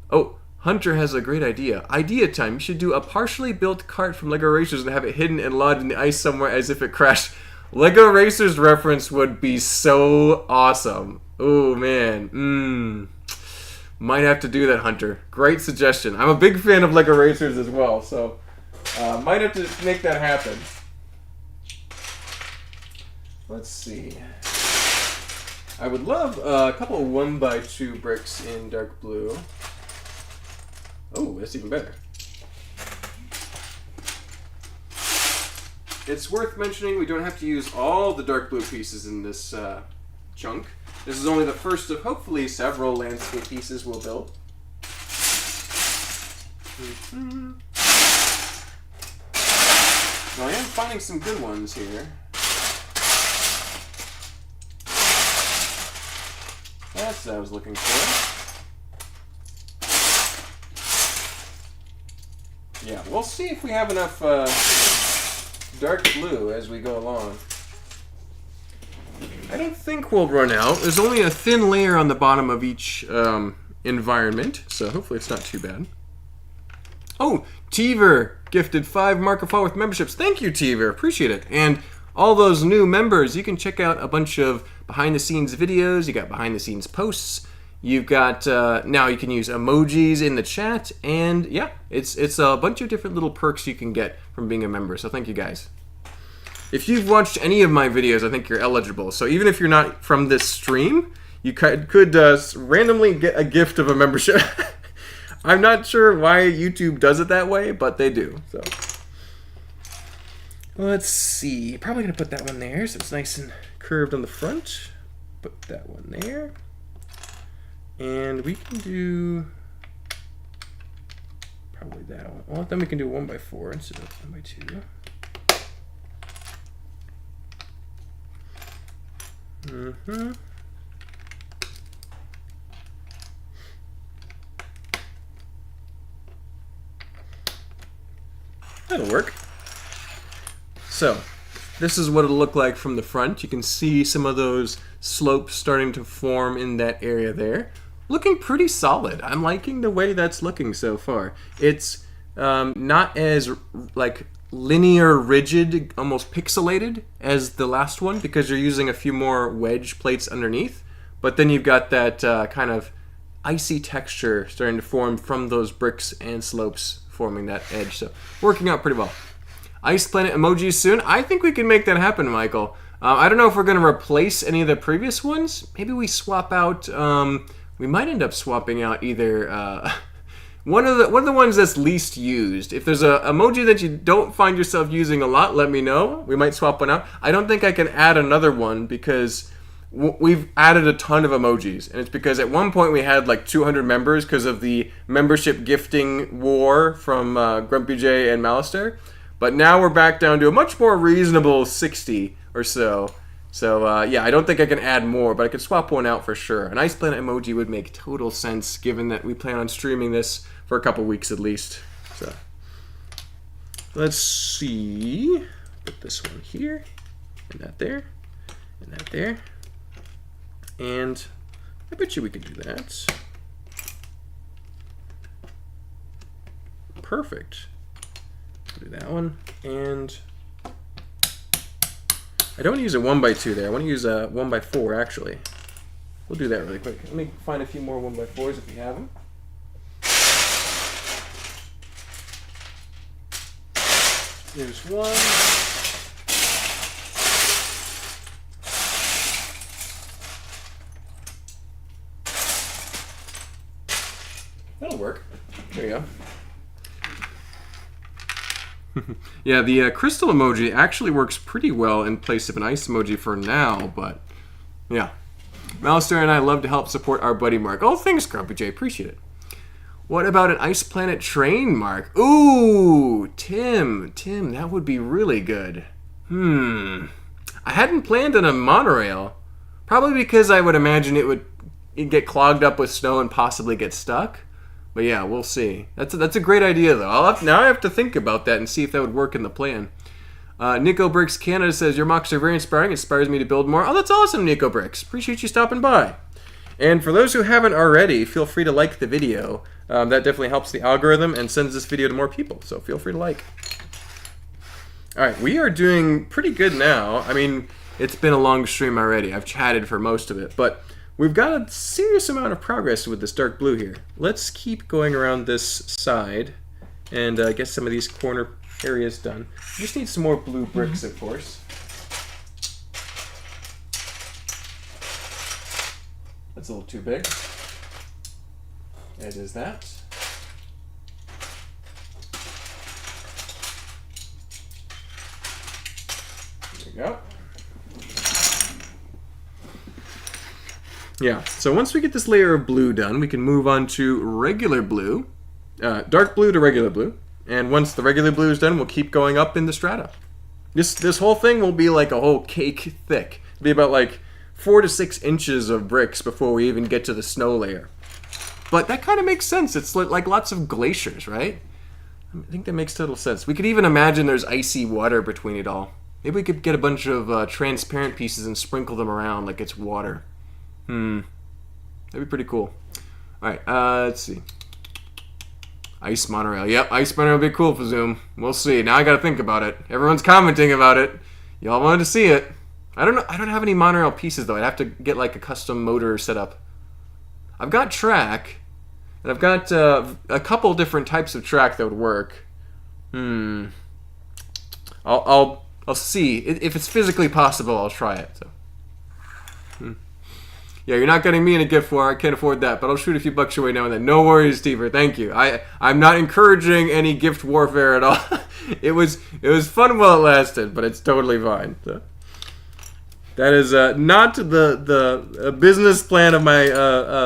Oh, Hunter has a great idea. Idea time. You should do a partially built cart from Lego Racers and have it hidden and lodged in the ice somewhere as if it crashed. Lego Racers reference would be so awesome. Oh, man. Might have to do that, Hunter. Great suggestion. I'm a big fan of Lego Racers as well, so might have to make that happen. Let's see. I would love a couple of 1x2 bricks in dark blue. Oh, that's even better. It's worth mentioning we don't have to use all the dark blue pieces in this chunk. This is only the first of hopefully several landscape pieces we'll build. Now I am finding some good ones here. That's what I was looking for. Yeah, we'll see if we have enough dark blue as we go along. I don't think we'll run out. There's only a thin layer on the bottom of each environment, so hopefully it's not too bad. Oh, Teaver gifted 5 Marco Fall with memberships. Thank you, Teaver. Appreciate it. And all those new members, you can check out a bunch of behind-the-scenes videos. You got behind-the-scenes posts. You've got, now you can use emojis in the chat. And yeah, it's a bunch of different little perks you can get from being a member. So thank you, guys. If you've watched any of my videos, I think you're eligible. So even if you're not from this stream, you could randomly get a gift of a membership. I'm not sure why YouTube does it that way, but they do. So let's see. Probably going to put that one there so it's nice and curved on the front. Put that one there. And we can do probably that one. Well, then we can do 1x4 instead of 1x2. That'll work. So, this is what it'll look like from the front. You can see some of those slopes starting to form in that area there. Looking pretty solid. I'm liking the way that's looking so far. It's not as like linear, rigid, almost pixelated as the last one because you're using a few more wedge plates underneath. But then you've got that kind of icy texture starting to form from those bricks and slopes forming that edge. So working out pretty well. Ice Planet emojis soon. I think we can make that happen, Michael. I don't know if we're going to replace any of the previous ones. Maybe we swap out. We might end up swapping out either one of the ones that's least used. If there's a emoji that you don't find yourself using a lot, let me know. We might swap one out. I don't think I can add another one because we've added a ton of emojis, and it's because at one point we had like 200 members because of the membership gifting war from Grumpy J and Malister. But now we're back down to a much more reasonable 60 or so. So yeah, I don't think I can add more, but I could swap one out for sure. An Ice Planet emoji would make total sense given that we plan on streaming this for a couple weeks at least. So let's see. Put this one here, and that there, and that there. And I bet you we could do that. Perfect. Do that one, and I don't want to use a 1x2 there. I want to use a 1x4 actually. We'll do that really quick. Let me find a few more 1x4s if we have them. There's one. That'll work. There you go. Yeah, the crystal emoji actually works pretty well in place of an ice emoji for now, but yeah. Malister and I love to help support our buddy Mark. Oh, thanks, Grumpy J. Appreciate it. What about an Ice Planet train, Mark? Ooh, Tim, that would be really good. I hadn't planned on a monorail. Probably because I would imagine it'd get clogged up with snow and possibly get stuck. But yeah, we'll see. That's a great idea, though. Now I have to think about that and see if that would work in the plan. Nico Bricks Canada says, your mocks are very inspiring. It inspires me to build more. Oh, that's awesome, Nico Bricks. Appreciate you stopping by. And for those who haven't already, feel free to like the video. That definitely helps the algorithm and sends this video to more people. So feel free to like. All right, we are doing pretty good now. I mean, it's been a long stream already. I've chatted for most of it. But we've got a serious amount of progress with this dark blue here. Let's keep going around this side and get some of these corner areas done. Just need some more blue bricks, of course. That's a little too big. It is that. There we go. Yeah, so once we get this layer of blue done, we can move on to regular blue, dark blue to regular blue. And once the regular blue is done, we'll keep going up in the strata. This whole thing will be like a whole cake thick. It'll be about like 4 to 6 inches of bricks before we even get to the snow layer. But that kind of makes sense. It's like lots of glaciers, right? I think that makes total sense. We could even imagine there's icy water between it all. Maybe we could get a bunch of transparent pieces and sprinkle them around like it's water. That'd be pretty cool. All right, let's see. Ice monorail. Yep, ice monorail would be cool for Zoom. We'll see. Now I gotta think about it. Everyone's commenting about it. Y'all wanted to see it. I don't know. I don't have any monorail pieces though. I'd have to get like a custom motor set up. I've got track, and I've got a couple different types of track that would work. I'll see if it's physically possible. I'll try it. So. Yeah, you're not getting me in a gift war. I can't afford that, but I'll shoot a few bucks your way now and then. No worries, Stever. Thank you. I'm not encouraging any gift warfare at all. It was fun while it lasted, but it's totally fine. So. That is not the business plan of my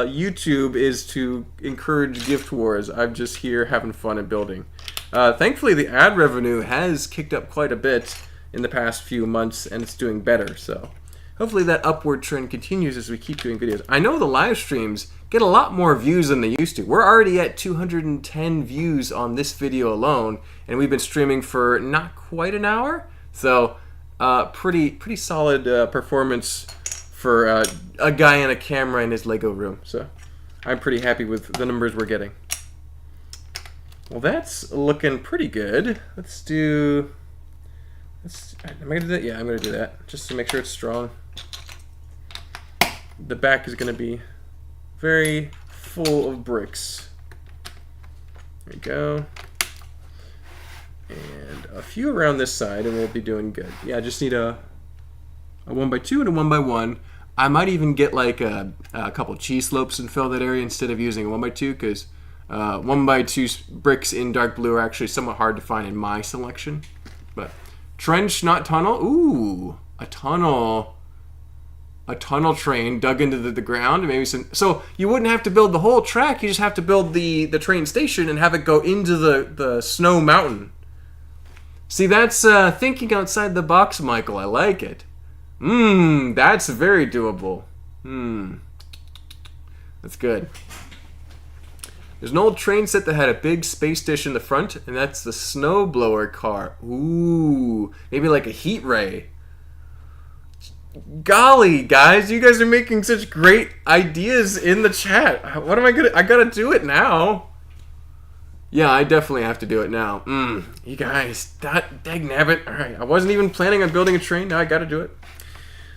YouTube is to encourage gift wars. I'm just here having fun and building. Thankfully, the ad revenue has kicked up quite a bit in the past few months, and it's doing better. So hopefully that upward trend continues as we keep doing videos. I know the live streams get a lot more views than they used to. We're already at 210 views on this video alone, and we've been streaming for not quite an hour. So pretty solid performance for a guy and a camera in his Lego room. So I'm pretty happy with the numbers we're getting. Well, that's looking pretty good. Let's do. Am I gonna do that? Yeah, I'm gonna do that just to make sure it's strong. The back is gonna be very full of bricks. There we go. And a few around this side, and we'll be doing good. Yeah, I just need a 1x2 and a 1x1. I might even get like a couple cheese slopes and fill that area instead of using a 1x2, because 1x2 bricks in dark blue are actually somewhat hard to find in my selection. But trench, not tunnel. Ooh, a tunnel. A tunnel train dug into the ground. Maybe some. So you wouldn't have to build the whole track. You just have to build the train station and have it go into the snow mountain. See, that's thinking outside the box, Michael. I like it. That's very doable. That's good. There's an old train set that had a big space dish in the front, and that's the snowblower car. Ooh, maybe like a heat ray. Golly, guys, you guys are making such great ideas in the chat. What am I gonna? I gotta do it now. Yeah, I definitely have to do it now. You guys, dagnabbit. All right, I wasn't even planning on building a train. Now I gotta do it.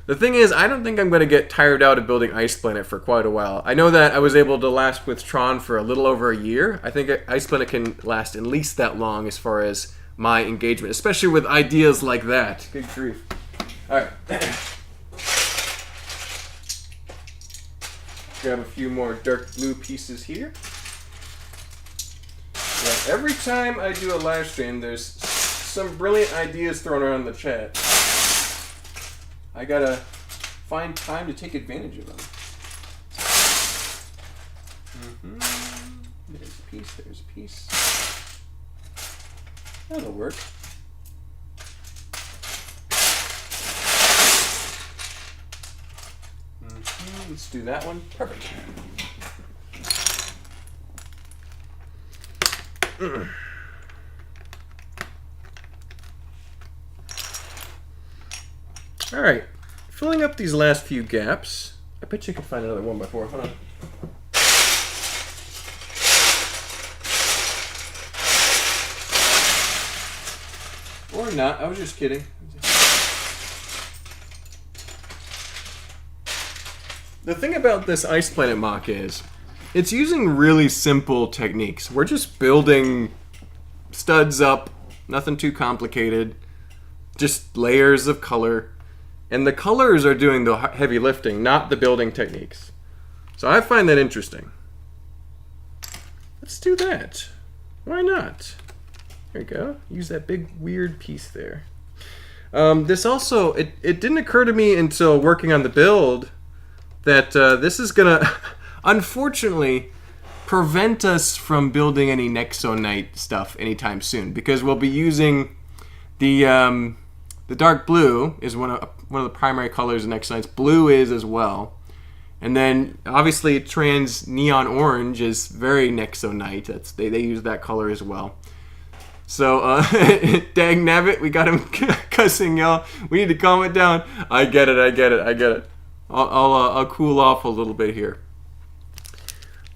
The thing is, I don't think I'm going to get tired out of building Ice Planet for quite a while. I know that I was able to last with Tron for a little over a year. I think Ice Planet can last at least that long as far as my engagement, especially with ideas like that. Good grief. All right. Grab a few more dark blue pieces here. Yeah, every time I do a live stream, there's some brilliant ideas thrown around the chat. I gotta find time to take advantage of them. There's a piece, there's a piece. That'll work. Let's do that one. Perfect. Alright, filling up these last few gaps. I bet you could find another 1x4. Hold on. Or not, I was just kidding. The thing about this Ice Planet MOC is, it's using really simple techniques. We're just building studs up, nothing too complicated, just layers of color. And the colors are doing the heavy lifting, not the building techniques. So I find that interesting. Let's do that. Why not? There you go. Use that big weird piece there. This also, it didn't occur to me until working on the build that this is gonna, unfortunately, prevent us from building any Nexonite stuff anytime soon, because we'll be using the dark blue is one of the primary colors in Nexonites. Blue is as well, and then obviously trans neon orange is very Nexonite. That's they use that color as well. So dang nabbit, we got him cussing, y'all. We need to calm it down. I get it. I'll cool off a little bit here.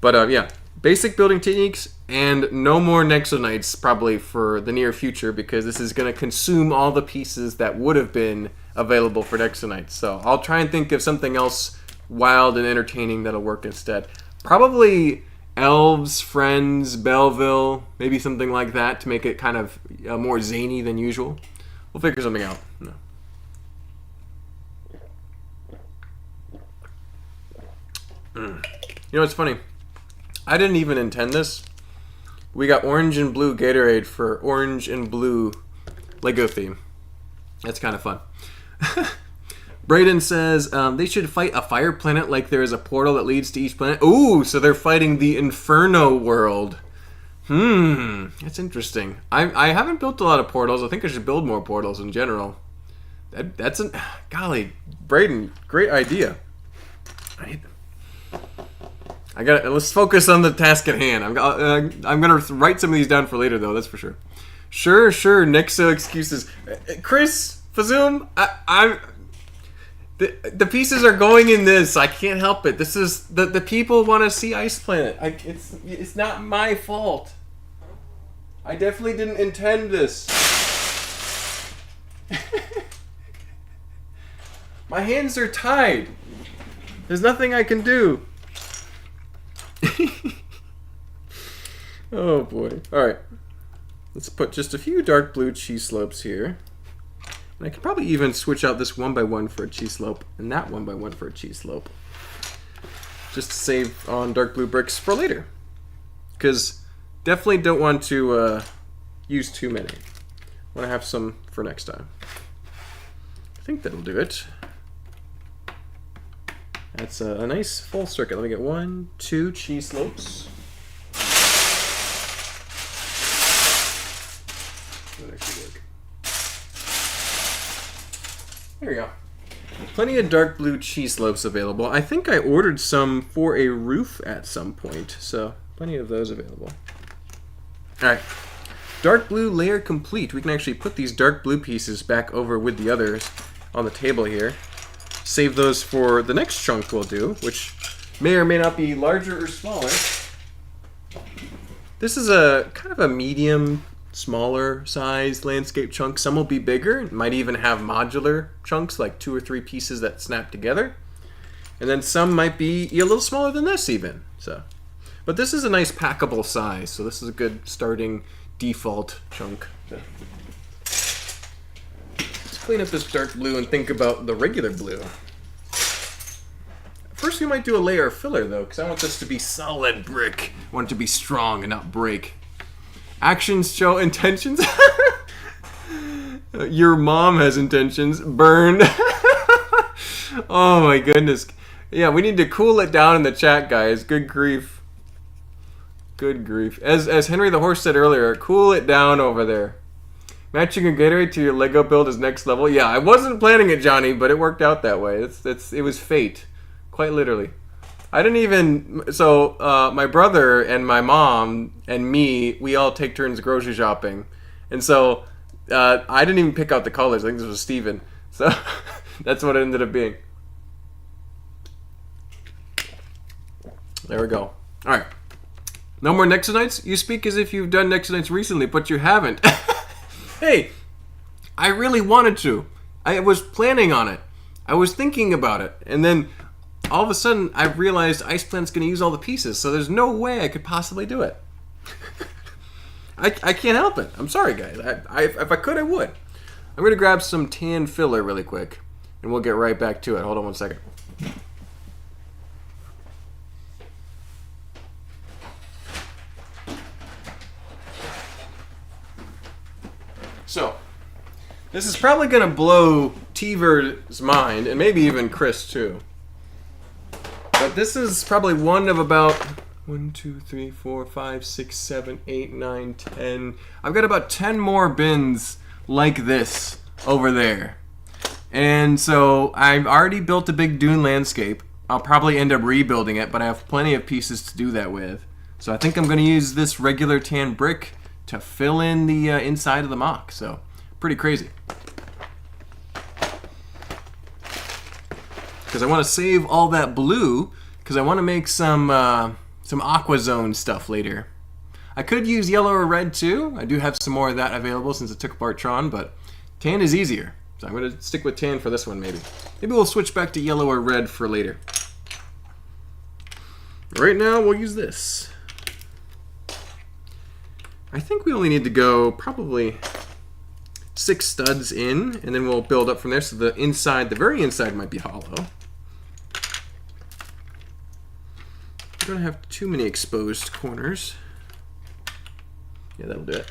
But yeah, basic building techniques and no more Nexonites probably for the near future, because this is going to consume all the pieces that would have been available for Nexonites. So I'll try and think of something else wild and entertaining that'll work instead. Probably elves, friends, Belleville, maybe something like that to make it kind of more zany than usual. We'll figure something out. No. You know what's funny? I didn't even intend this. We got orange and blue Gatorade for orange and blue Lego theme. That's kind of fun. Brayden says they should fight a fire planet like there is a portal that leads to each planet. Ooh, so they're fighting the Inferno world. That's interesting. I haven't built a lot of portals. I think I should build more portals in general. That's an golly, Brayden, great idea. Let's focus on the task at hand. I'm gonna write some of these down for later, though. That's for sure. Sure. Nexo excuses. Chris Fazoom, the pieces are going in this. I can't help it. This is the people want to see Ice Planet. It's not my fault. I definitely didn't intend this. My hands are tied. There's nothing I can do. Oh boy. Alright. Let's put just a few dark blue cheese slopes here. And I could probably even switch out this 1x1 for a cheese slope and that 1x1 for a cheese slope. Just to save on dark blue bricks for later. Because definitely don't want to use too many. Want to have some for next time. I think that'll do it. That's a nice full circuit. Let me get 1, 2 cheese slopes. That actually work. There we go. Plenty of dark blue cheese slopes available. I think I ordered some for a roof at some point, so plenty of those available. Alright. Dark blue layer complete. We can actually put these dark blue pieces back over with the others on the table here. Save those for the next chunk we'll do, which may or may not be larger or smaller. This is a kind of a medium, smaller sized landscape chunk. Some will be bigger. It might even have modular chunks, like 2 or 3 pieces that snap together. And then some might be a little smaller than this even. But this is a nice packable size, so this is a good starting default chunk. Clean up this dark blue and think about the regular blue. First we might do a layer of filler though, because I want this to be solid brick. I want it to be strong and not break. Actions show intentions. Your mom has intentions. Burn. Oh my goodness. Yeah, we need to cool it down in the chat, guys. Good grief. Good grief. As Henry the Horse said earlier, cool it down over there. Matching a Gatorade to your Lego build is next level. Yeah, I wasn't planning it, Johnny, but it worked out that way. It was fate, quite literally. I didn't even. So my brother and my mom and me, we all take turns grocery shopping, and so I didn't even pick out the colors. I think this was Steven. So that's what it ended up being. There we go. All right. No more Nexonites? You speak as if you've done Nexonites recently, but you haven't. Hey, I really wanted to. I was planning on it. I was thinking about it. And then all of a sudden, I realized Ice Planet's going to use all the pieces, so there's no way I could possibly do it. I can't help it. I'm sorry, guys. If I could, I would. I'm going to grab some tan filler really quick, and we'll get right back to it. Hold on one second. So, this is probably going to blow T-Ver's mind, and maybe even Chris, too. But this is probably one of about 1, 2, 3, 4, 5, 6, 7, 8, 9, 10. I've got about 10 more bins like this over there. And so I've already built a big dune landscape. I'll probably end up rebuilding it, but I have plenty of pieces to do that with. So I think I'm going to use this regular tan brick to fill in the inside of the MOC. So pretty crazy. Because I want to save all that blue, because I want to make some aqua zone stuff later. I could use yellow or red too. I do have some more of that available since I took apart Tron, but tan is easier. So I'm going to stick with tan for this one maybe. Maybe we'll switch back to yellow or red for later. Right now we'll use this. I think we only need to go probably 6 studs in, and then we'll build up from there. So the inside, the very inside might be hollow. We don't have too many exposed corners. Yeah, that'll do it.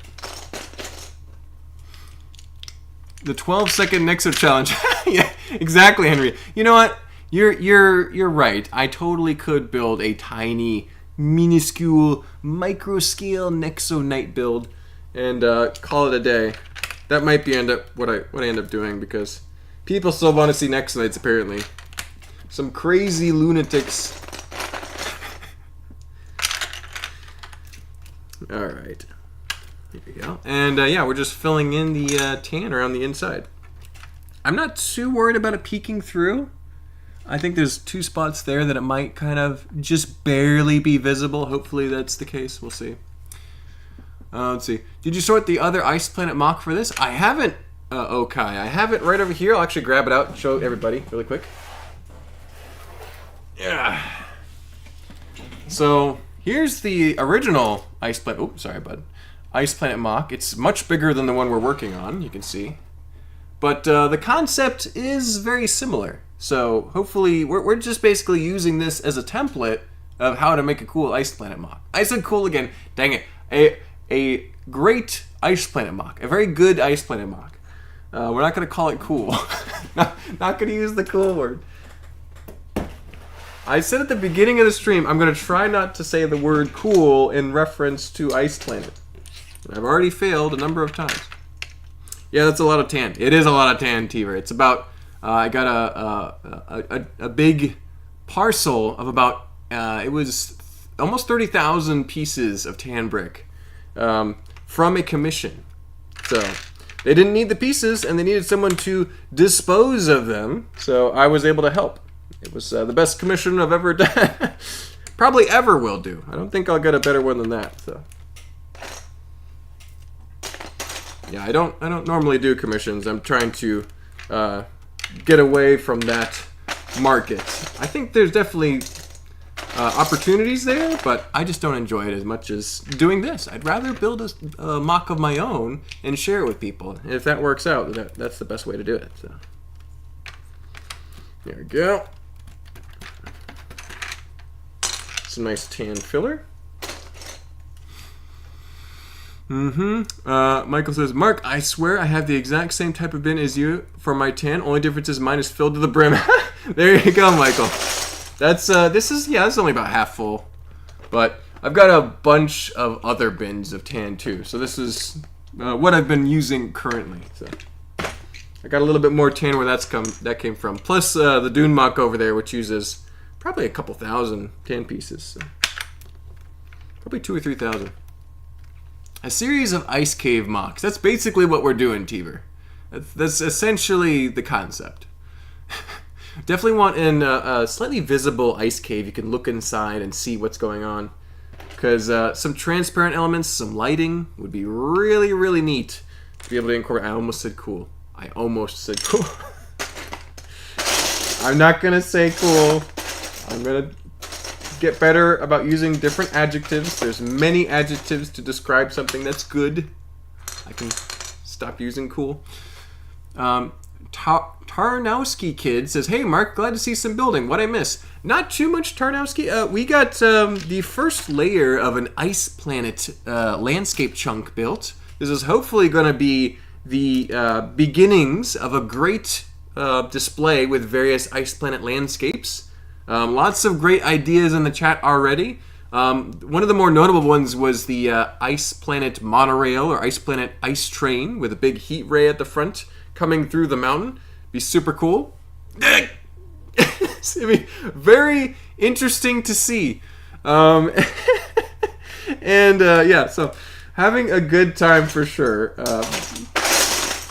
The 12-second Nexo challenge. Yeah, exactly, Henry. You know what? You're right. I totally could build a tiny, minuscule, micro-scale Nexonite build and call it a day. That might be what I end up doing, because people still want to see Nexonites apparently. Some crazy lunatics. All right, here we go. And yeah, we're just filling in the tan around the inside. I'm not too worried about it peeking through. I think there's 2 spots there that it might kind of just barely be visible. Hopefully that's the case. We'll see. Let's see. Did you sort the other Ice Planet MOC for this? I haven't, Okai. I have it right over here. I'll actually grab it out and show everybody really quick. Yeah. So here's the original Ice Planet. Oh, sorry, bud. Ice Planet MOC. It's much bigger than the one we're working on. You can see. But the concept is very similar. So hopefully we're just basically using this as a template of how to make a cool Ice Planet MOC. I said cool again. Dang it. A great Ice Planet MOC. A very good Ice Planet MOC. We're not going to call it cool. not going to use the cool word. I said at the beginning of the stream, I'm going to try not to say the word cool in reference to Ice Planet. I've already failed a number of times. Yeah, that's a lot of tan. It is a lot of tan, T-Ver. It's about... I got a big parcel of about, it was almost 30,000 pieces of tan brick from a commission. So they didn't need the pieces, and they needed someone to dispose of them, so I was able to help. It was the best commission I've ever done. Probably ever will do. I don't think I'll get a better one than that. So yeah, I don't normally do commissions. I'm trying to get away from that market. I think there's definitely opportunities there, but I just don't enjoy it as much as doing this. I'd rather build a MOC of my own and share it with people. And if that works out, that's the best way to do it. So there we go. Some nice tan filler. Michael says, Mark, I swear I have the exact same type of bin as you for my tan. Only difference is mine is filled to the brim. There you go, Michael. That's this is only about half full, but I've got a bunch of other bins of tan too. So this is what I've been using currently. So I got a little bit more tan where that came from. Plus the Dune MOC over there, which uses probably a couple thousand tan pieces. So probably 2,000 or 3,000. A series of ice cave mocks. That's basically what we're doing, Teever. That's essentially the concept. Definitely want in a slightly visible ice cave. You can look inside and see what's going on. Because some transparent elements, some lighting would be really, really neat to be able to incorporate. I almost said cool. I almost said cool. I'm not going to say cool. I'm going to get better about using different adjectives. There's many adjectives to describe something that's good. I can stop using cool. Tarnowski Kid says, "Hey Mark, glad to see some building. What'd I miss?" Not too much, Tarnowski. We got the first layer of an ice planet landscape chunk built. This is hopefully going to be the beginnings of a great display with various ice planet landscapes. Lots of great ideas in the chat already. One of the more notable ones was the ice planet monorail or ice planet ice train with a big heat ray at the front coming through the mountain. Be super cool. It's gonna be very interesting to see. Yeah, so having a good time for sure.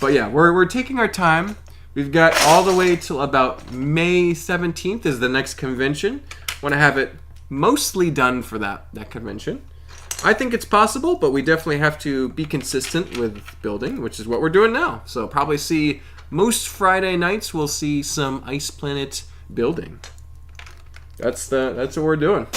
But yeah, we're taking our time. We've got all the way till about May 17th is the next convention. Want to have it mostly done for that convention. I think it's possible, but we definitely have to be consistent with building, which is what we're doing now. So probably see most Friday nights we'll see some Ice Planet building. That's what we're doing.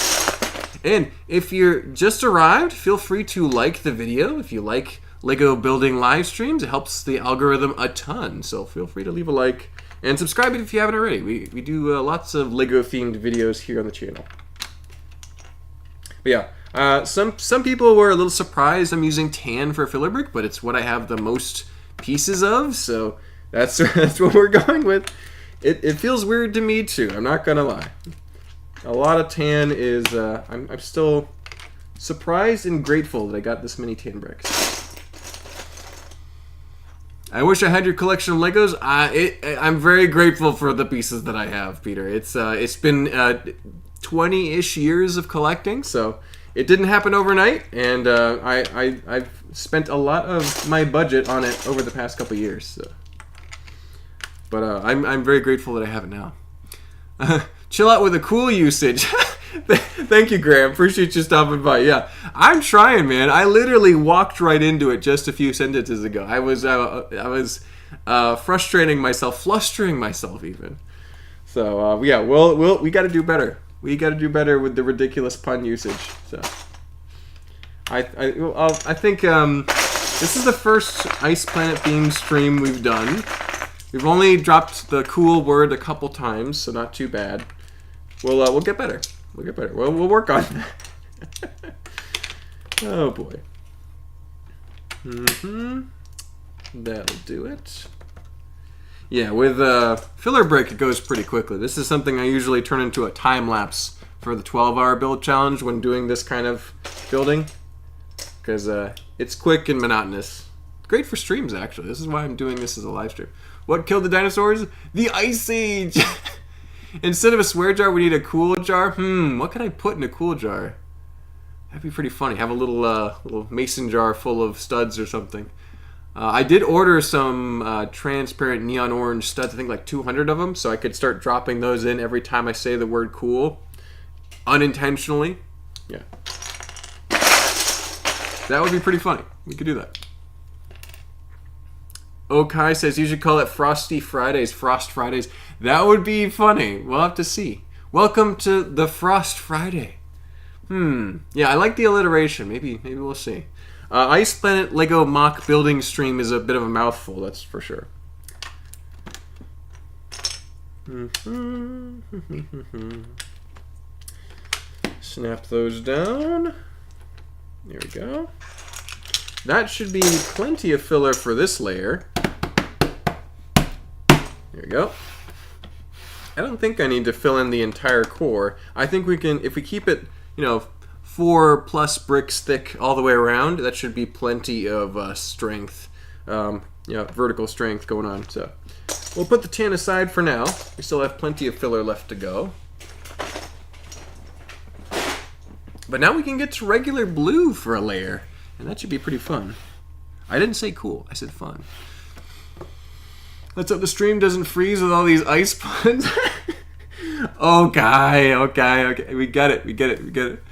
And if you're just arrived, feel free to like the video. If you like Lego building live streams, it helps the algorithm a ton. So feel free to leave a like and subscribe if you haven't already. We do lots of Lego themed videos here on the channel. But yeah. Some people were a little surprised I'm using tan for filler brick, but it's what I have the most pieces of, so that's what we're going with. It feels weird to me too, I'm not gonna lie. A lot of tan is, I'm still surprised and grateful that I got this many tan bricks. I wish I had your collection of Legos. I'm very grateful for the pieces that I have, Peter. It's been 20-ish years of collecting, so it didn't happen overnight, and I've spent a lot of my budget on it over the past couple years. So. But I'm very grateful that I have it now. Chill out with the cool usage. Thank you, Graham. Appreciate you stopping by. Yeah, I'm trying, man. I literally walked right into it just a few sentences ago. I was flustering myself even. So yeah, we got to do better. We got to do better with the ridiculous pun usage. So, I think this is the first Ice Planet themed stream we've done. We've only dropped the cool word a couple times, so not too bad. We'll get better. We'll get better. We'll work on that. Oh boy. That'll do it. Yeah, with filler brick, it goes pretty quickly. This is something I usually turn into a time lapse for the 12-hour build challenge when doing this kind of building, because it's quick and monotonous. Great for streams, actually. This is why I'm doing this as a live stream. What killed the dinosaurs? The Ice Age! Instead of a swear jar, we need a cool jar. What can I put in a cool jar? That'd be pretty funny. Have a little mason jar full of studs or something. I did order some transparent neon orange studs, I think like 200 of them, so I could start dropping those in every time I say the word cool. Unintentionally. Yeah. That would be pretty funny. We could do that. Okai says you should call it Frosty Fridays, Frost Fridays. That would be funny. We'll have to see. Welcome to the Frost Friday. Yeah, I like the alliteration. Maybe we'll see. Ice Planet Lego mock building stream is a bit of a mouthful, that's for sure. Snap those down. There we go. That should be plenty of filler for this layer. There we go. I don't think I need to fill in the entire core. I think we can, if we keep it, 4+ bricks thick all the way around, that should be plenty of strength, vertical strength going on. So we'll put the tan aside for now. We still have plenty of filler left to go. But now we can get to regular blue for a layer, and that should be pretty fun. I didn't say cool, I said fun. Let's hope the stream doesn't freeze with all these ice puns. Okay. We get it.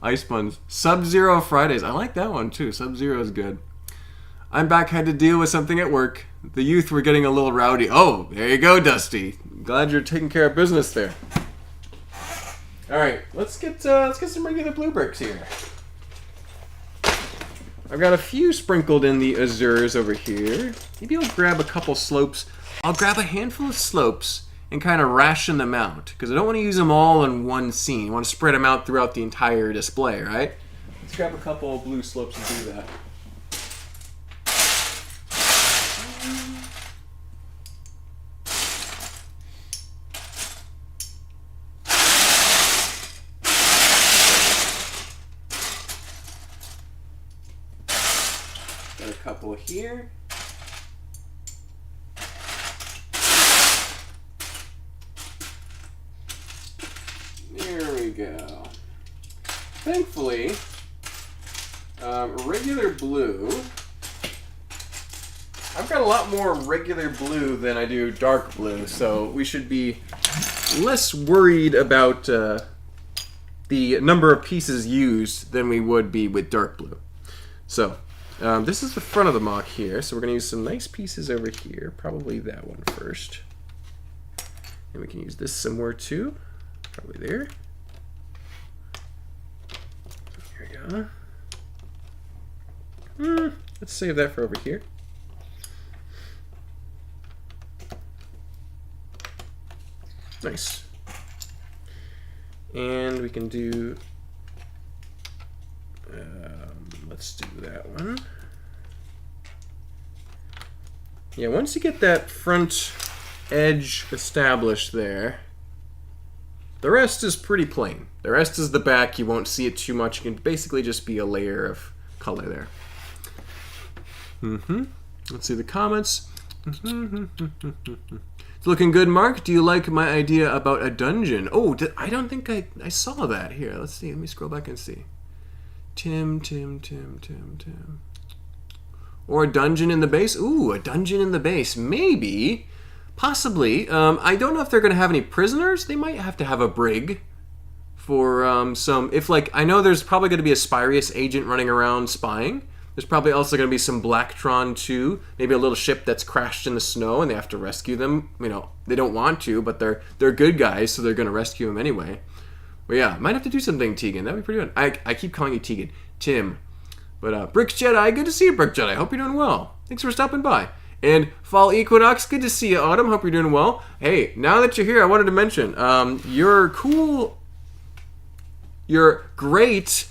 Ice puns. Sub-Zero Fridays. I like that one too. Sub-Zero is good. I'm back. Had to deal with something at work. The youth were getting a little rowdy. Oh, there you go, Dusty. Glad you're taking care of business there. All right, let's get some regular blue bricks here. I've got a few sprinkled in the azurs over here. Maybe I'll grab a couple slopes. I'll grab a handful of slopes and kind of ration them out, because I don't want to use them all in one scene. I want to spread them out throughout the entire display, right? Let's grab a couple of blue slopes and do that. Got a couple here. There we go. Thankfully, regular blue. I've got a lot more regular blue than I do dark blue, so we should be less worried about the number of pieces used than we would be with dark blue. So, this is the front of the MOC here, so we're going to use some nice pieces over here. Probably that one first. And we can use this somewhere too. Probably there. There we go. Let's save that for over here. Nice. And we can do, let's do that one. Yeah, once you get that front edge established there, the rest is pretty plain. The rest is the back. You won't see it too much. It can basically just be a layer of color there. Let's see the comments. It's looking good, Mark. Do you like my idea about a dungeon? Oh, I don't think I saw that. Here, let's see. Let me scroll back and see. Tim. Or a dungeon in the base? Ooh, a dungeon in the base. Maybe. Possibly. I don't know if they're going to have any prisoners. They might have to have a brig for some... If, like, I know there's probably going to be a Spirius agent running around spying. There's probably also going to be some Blacktron too. Maybe a little ship that's crashed in the snow and they have to rescue them. You know, they don't want to, but they're good guys, so they're going to rescue them anyway. But yeah, might have to do something, Tegan. That'd be pretty good. I keep calling you Tegan. Tim. But Bricks Jedi, good to see you, Brick Jedi. Hope you're doing well. Thanks for stopping by. And Fall Equinox, good to see you, Autumn. Hope you're doing well. Hey, now that you're here, I wanted to mention your great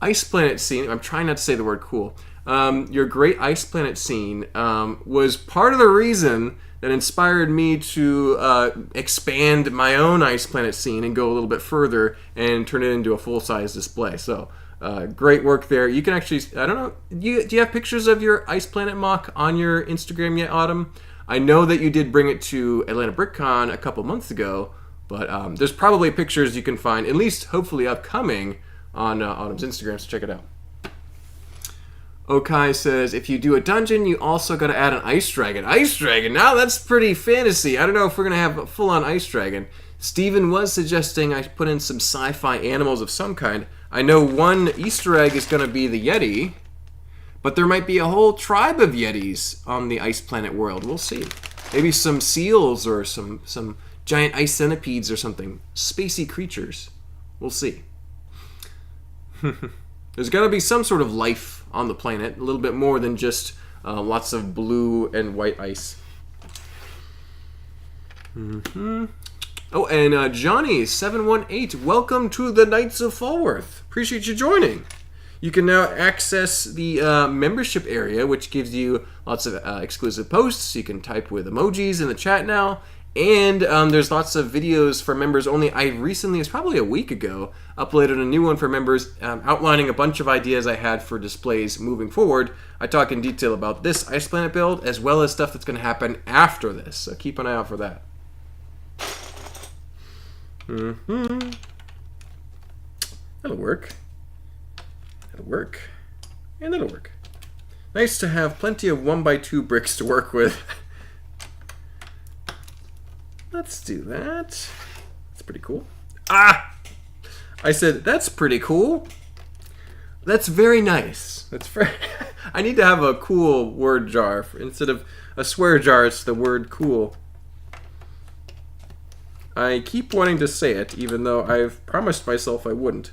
Ice Planet scene. I'm trying not to say the word cool. Your great Ice Planet scene was part of the reason that inspired me to expand my own Ice Planet scene and go a little bit further and turn it into a full-size display. So, great work there. You can actually, I don't know, do you have pictures of your Ice Planet MOC on your Instagram yet, Autumn? I know that you did bring it to Atlanta BrickCon a couple months ago, but there's probably pictures you can find, at least hopefully upcoming, on Autumn's Instagram, so check it out. Okai says, if you do a dungeon, you also got to add an ice dragon. Ice dragon? Now that's pretty fantasy. I don't know if we're going to have a full-on ice dragon. Steven was suggesting I put in some sci-fi animals of some kind. I know one Easter egg is going to be the Yeti, but there might be a whole tribe of Yetis on the Ice Planet world. We'll see. Maybe some seals or some giant ice centipedes or something. Spacey creatures. We'll see. There's got to be some sort of life on the planet, a little bit more than just lots of blue and white ice. Oh, and Johnny718, welcome to the Knights of Falworth. Appreciate you joining. You can now access the membership area, which gives you lots of exclusive posts. You can type with emojis in the chat now. And there's lots of videos for members only. I recently, it's probably a week ago, uploaded a new one for members outlining a bunch of ideas I had for displays moving forward. I talk in detail about this Ice Planet build, as well as stuff that's going to happen after this. So keep an eye out for that. That'll work. That'll work. And that'll work. Nice to have plenty of 1x2 bricks to work with. Let's do that. That's pretty cool. Ah! I said, that's pretty cool. That's very nice. That's very... I need to have a cool word jar. Instead of a swear jar, it's the word cool. I keep wanting to say it, even though I've promised myself I wouldn't.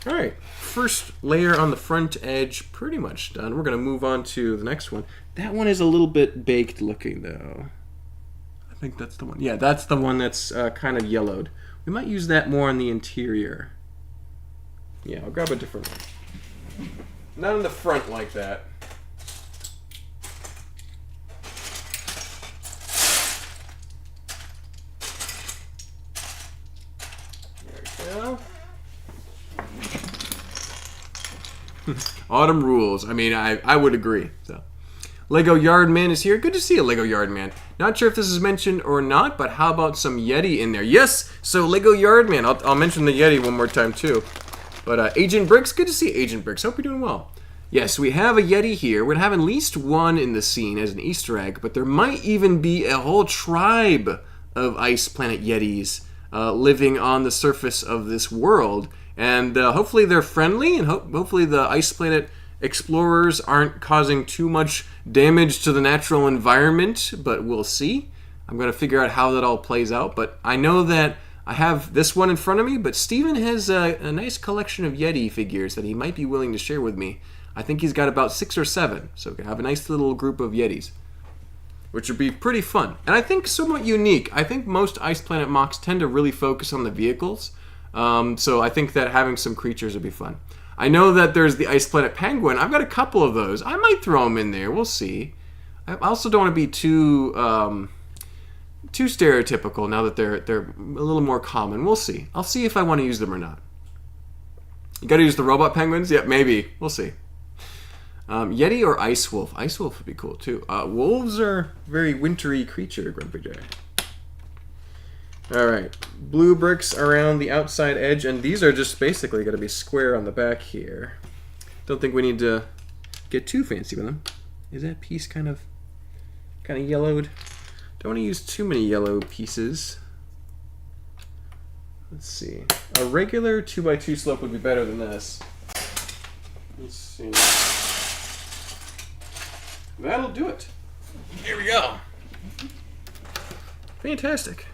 Alright, first layer on the front edge, pretty much done. We're going to move on to the next one. That one is a little bit baked looking, though. I think that's the one. Yeah, that's the one that's kind of yellowed. We might use that more on the interior. Yeah, I'll grab a different one. Not in the front like that. There we go. Autumn rules. I mean, I would agree. So, Lego Yardman is here. Good to see you, Lego Yardman. Not sure if this is mentioned or not, but how about some Yeti in there? Yes. So Lego Yardman. I'll mention the Yeti one more time too. But Agent Bricks. Good to see Agent Bricks. Hope you're doing well. Yes, we have a Yeti here. We're gonna have at least one in the scene as an Easter egg, but there might even be a whole tribe of Ice Planet Yetis living on the surface of this world. And hopefully they're friendly, and hopefully the Ice Planet explorers aren't causing too much damage to the natural environment, but we'll see. I'm going to figure out how that all plays out, but I know that I have this one in front of me, but Steven has a nice collection of Yeti figures that he might be willing to share with me. I think he's got about 6 or 7, so we can have a nice little group of Yetis, which would be pretty fun. And I think somewhat unique. I think most Ice Planet MOCs tend to really focus on the vehicles. So I think that having some creatures would be fun. I know that there's the Ice Planet Penguin. I've got a couple of those. I might throw them in there. We'll see. I also don't want to be too stereotypical now that they're a little more common. We'll see. I'll see if I want to use them or not. You got to use the robot penguins? Yeah, maybe. We'll see. Yeti or Ice Wolf? Ice Wolf would be cool too. Wolves are a very wintry creature, Grumpy J. Alright, blue bricks around the outside edge, and these are just basically going to be square on the back here. Don't think we need to get too fancy with them. Is that piece kind of yellowed? Don't want to use too many yellow pieces. Let's see. A regular 2x2 slope would be better than this. Let's see. That'll do it. Here we go. Fantastic.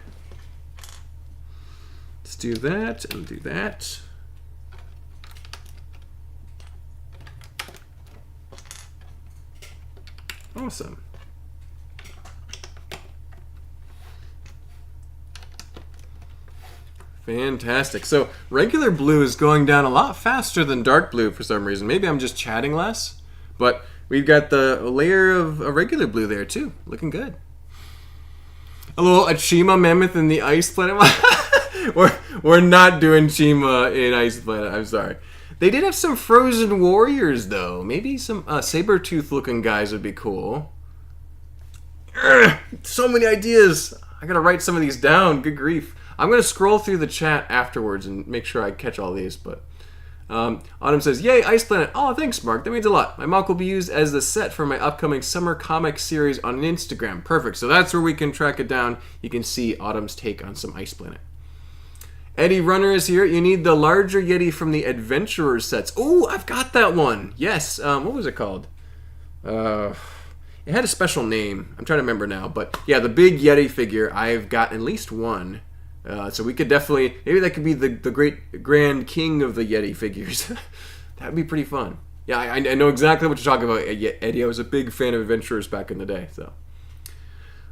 Let's do that and do that. Awesome. Fantastic. So regular blue is going down a lot faster than dark blue for some reason. Maybe I'm just chatting less, but we've got the layer of a regular blue there too. Looking good. A little Achima Mammoth in the Ice Planet. We're not doing Chima in Ice Planet. I'm sorry. They did have some frozen warriors, though. Maybe some saber-tooth-looking guys would be cool. Urgh, so many ideas. I gotta write some of these down. Good grief. I'm gonna scroll through the chat afterwards and make sure I catch all these. But Autumn says, "Yay, Ice Planet!" Oh, thanks, Mark. That means a lot. My MOC will be used as the set for my upcoming summer comic series on Instagram. Perfect. So that's where we can track it down. You can see Autumn's take on some Ice Planet. Eddie Runner is here. You need the larger Yeti from the Adventurers sets. Oh, I've got that one. Yes. What was it called? It had a special name. I'm trying to remember now. But yeah, the big Yeti figure. I've got at least one. So we could definitely... Maybe that could be the great grand king of the Yeti figures. That would be pretty fun. Yeah, I know exactly what you're talking about, Eddie. I was a big fan of Adventurers back in the day. So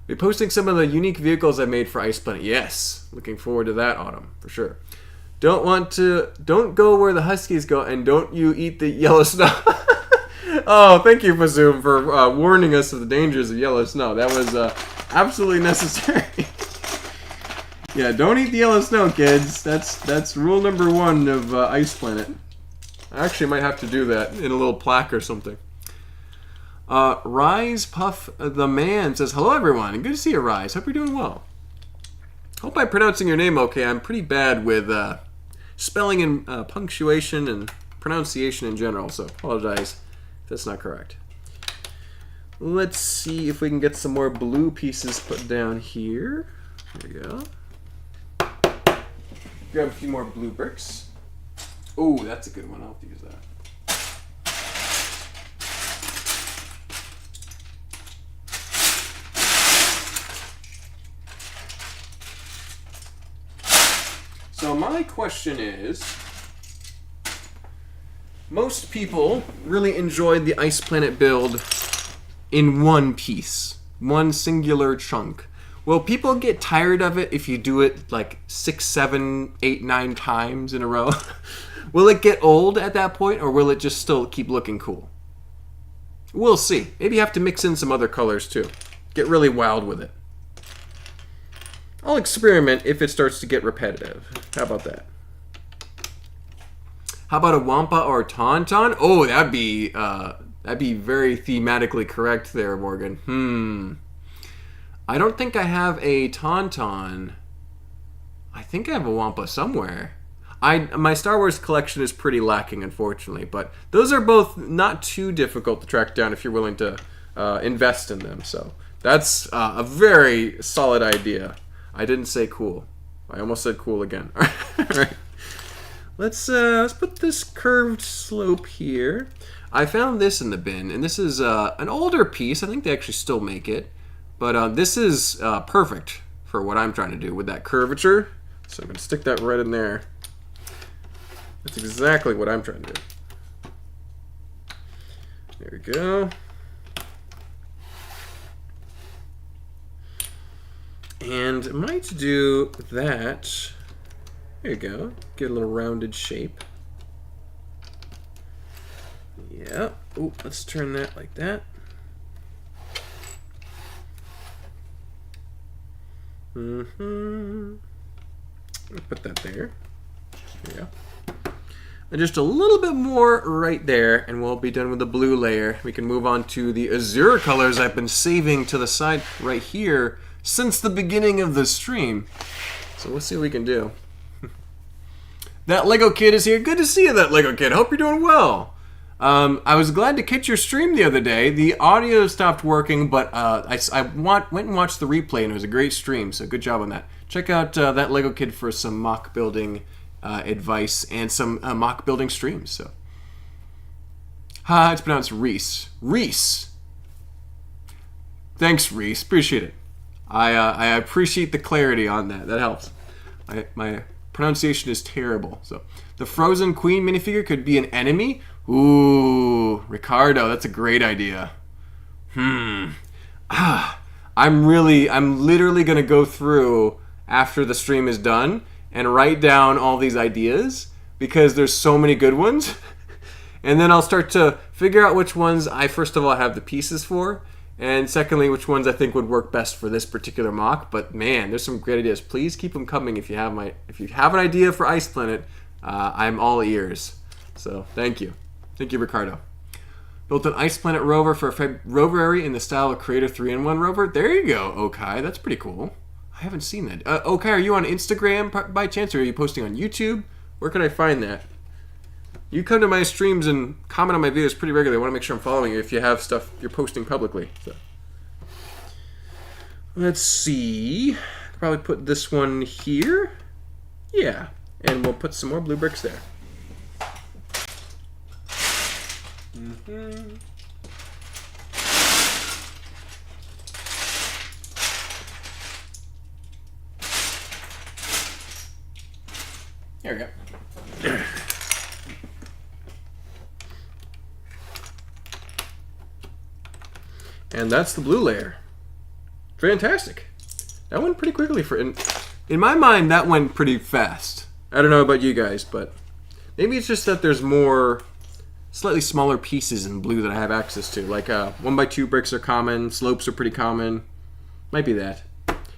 be posting some of the unique vehicles I made for Ice Planet. Yes, looking forward to that, Autumn, for sure. Don't go where the Huskies go, and don't you eat the yellow snow. Oh, thank you, Fazoom, for warning us of the dangers of yellow snow. That was absolutely necessary. Yeah, don't eat the yellow snow, kids. That's rule number 1 of Ice Planet. I actually might have to do that in a little plaque or something. Rise Puff the Man says, "Hello, everyone. Good to see you, Rise. Hope you're doing well. Hope I'm pronouncing your name okay. I'm pretty bad with spelling and punctuation and pronunciation in general, so apologize if that's not correct. Let's see if we can get some more blue pieces put down here. There we go. Grab a few more blue bricks. Oh, that's a good one. I'll have to use that. So my question is, most people really enjoyed the Ice Planet build in one piece, one singular chunk. Will people get tired of it if you do it like 6, 7, 8, 9 times in a row? Will it get old at that point, or will it just still keep looking cool? We'll see. Maybe you have to mix in some other colors too. Get really wild with it. I'll experiment if it starts to get repetitive. How about that? How about a Wampa or a Tauntaun? Oh, that'd be very thematically correct there, Morgan. I don't think I have a Tauntaun. I think I have a Wampa somewhere. My Star Wars collection is pretty lacking, unfortunately, but those are both not too difficult to track down if you're willing to invest in them. So that's a very solid idea. I didn't say cool. I almost said cool again. All right. Let's put this curved slope here. I found this in the bin, and this is an older piece. I think they actually still make it, but this is perfect for what I'm trying to do with that curvature. So I'm going to stick that right in there. That's exactly what I'm trying to do. There we go. And I might do that. There you go. Get a little rounded shape. Yeah. Ooh, let's turn that like that. Put that there. There you go. And just a little bit more right there, and we'll be done with the blue layer. We can move on to the azure colors I've been saving to the side right here since the beginning of the stream. So let's see what we can do. That Lego Kid is here. Good to see you, that Lego Kid. Hope you're doing well. I was glad to catch your stream the other day. The audio stopped working, but I went and watched the replay, and it was a great stream, so good job on that. Check out that Lego Kid for some mock building advice and some mock building streams. So, it's pronounced Reese. Reese. Thanks, Reese. Appreciate it. I appreciate the clarity on that. That helps. My pronunciation is terrible. So, the Frozen Queen minifigure could be an enemy. Ooh, Ricardo, that's a great idea. I'm literally gonna go through after the stream is done and write down all these ideas because there's so many good ones. And then I'll start to figure out which ones I first of all have the pieces for, and secondly, which ones I think would work best for this particular mock. But man, there's some great ideas. Please keep them coming if you have an idea for Ice Planet. I'm all ears. So thank you. Thank you, Ricardo. Built an Ice Planet rover for a February in the style of Creator 3-in-1 rover. There you go, Okai. That's pretty cool. I haven't seen that. Okai, are you on Instagram by chance, or are you posting on YouTube? Where can I find that? You come to my streams and comment on my videos pretty regularly. I want to make sure I'm following you if you have stuff you're posting publicly. So. Let's see. Probably put this one here. Yeah, and we'll put some more blue bricks there. There we go. And that's the blue layer. Fantastic. That went pretty quickly in my mind, that went pretty fast. I don't know about you guys, but maybe it's just that there's more slightly smaller pieces in blue that I have access to. Like 1x2 bricks are common, slopes are pretty common. Might be that.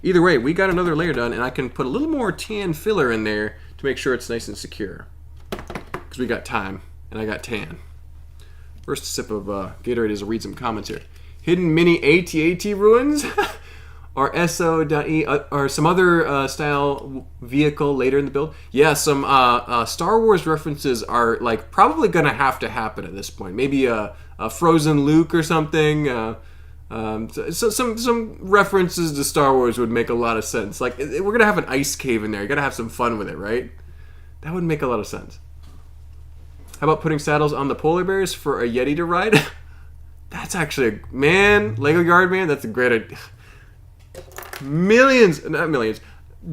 Either way, we got another layer done, and I can put a little more tan filler in there to make sure it's nice and secure. Because we got time, and I got tan. First sip of Gatorade as I read some comments here. Hidden mini AT-AT ruins? or SO.E or some other style vehicle later in the build. Yeah, some Star Wars references are like probably gonna have to happen at this point. Maybe a frozen Luke or something. So some references to Star Wars would make a lot of sense. Like we're gonna have an ice cave in there. You gotta have some fun with it, right? That would make a lot of sense. How about putting saddles on the polar bears for a Yeti to ride? That's actually Lego Yard Man. That's a great idea. Not millions,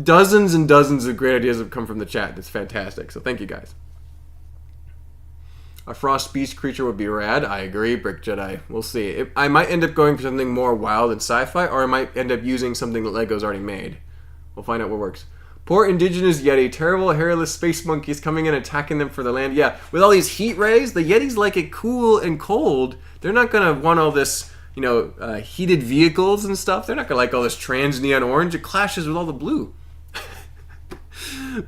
dozens and dozens of great ideas have come from the chat. That's fantastic. So thank you guys. A frost beast creature would be rad. I agree, Brick Jedi. We'll see. I might end up going for something more wild and sci-fi, or I might end up using something that Lego's already made. We'll find out what works. Poor indigenous Yeti. Terrible hairless space monkeys coming in attacking them for the land. Yeah, with all these heat rays, the Yetis like it cool and cold. They're not going to want all this, heated vehicles and stuff. They're not going to like all this trans neon orange. It clashes with all the blue.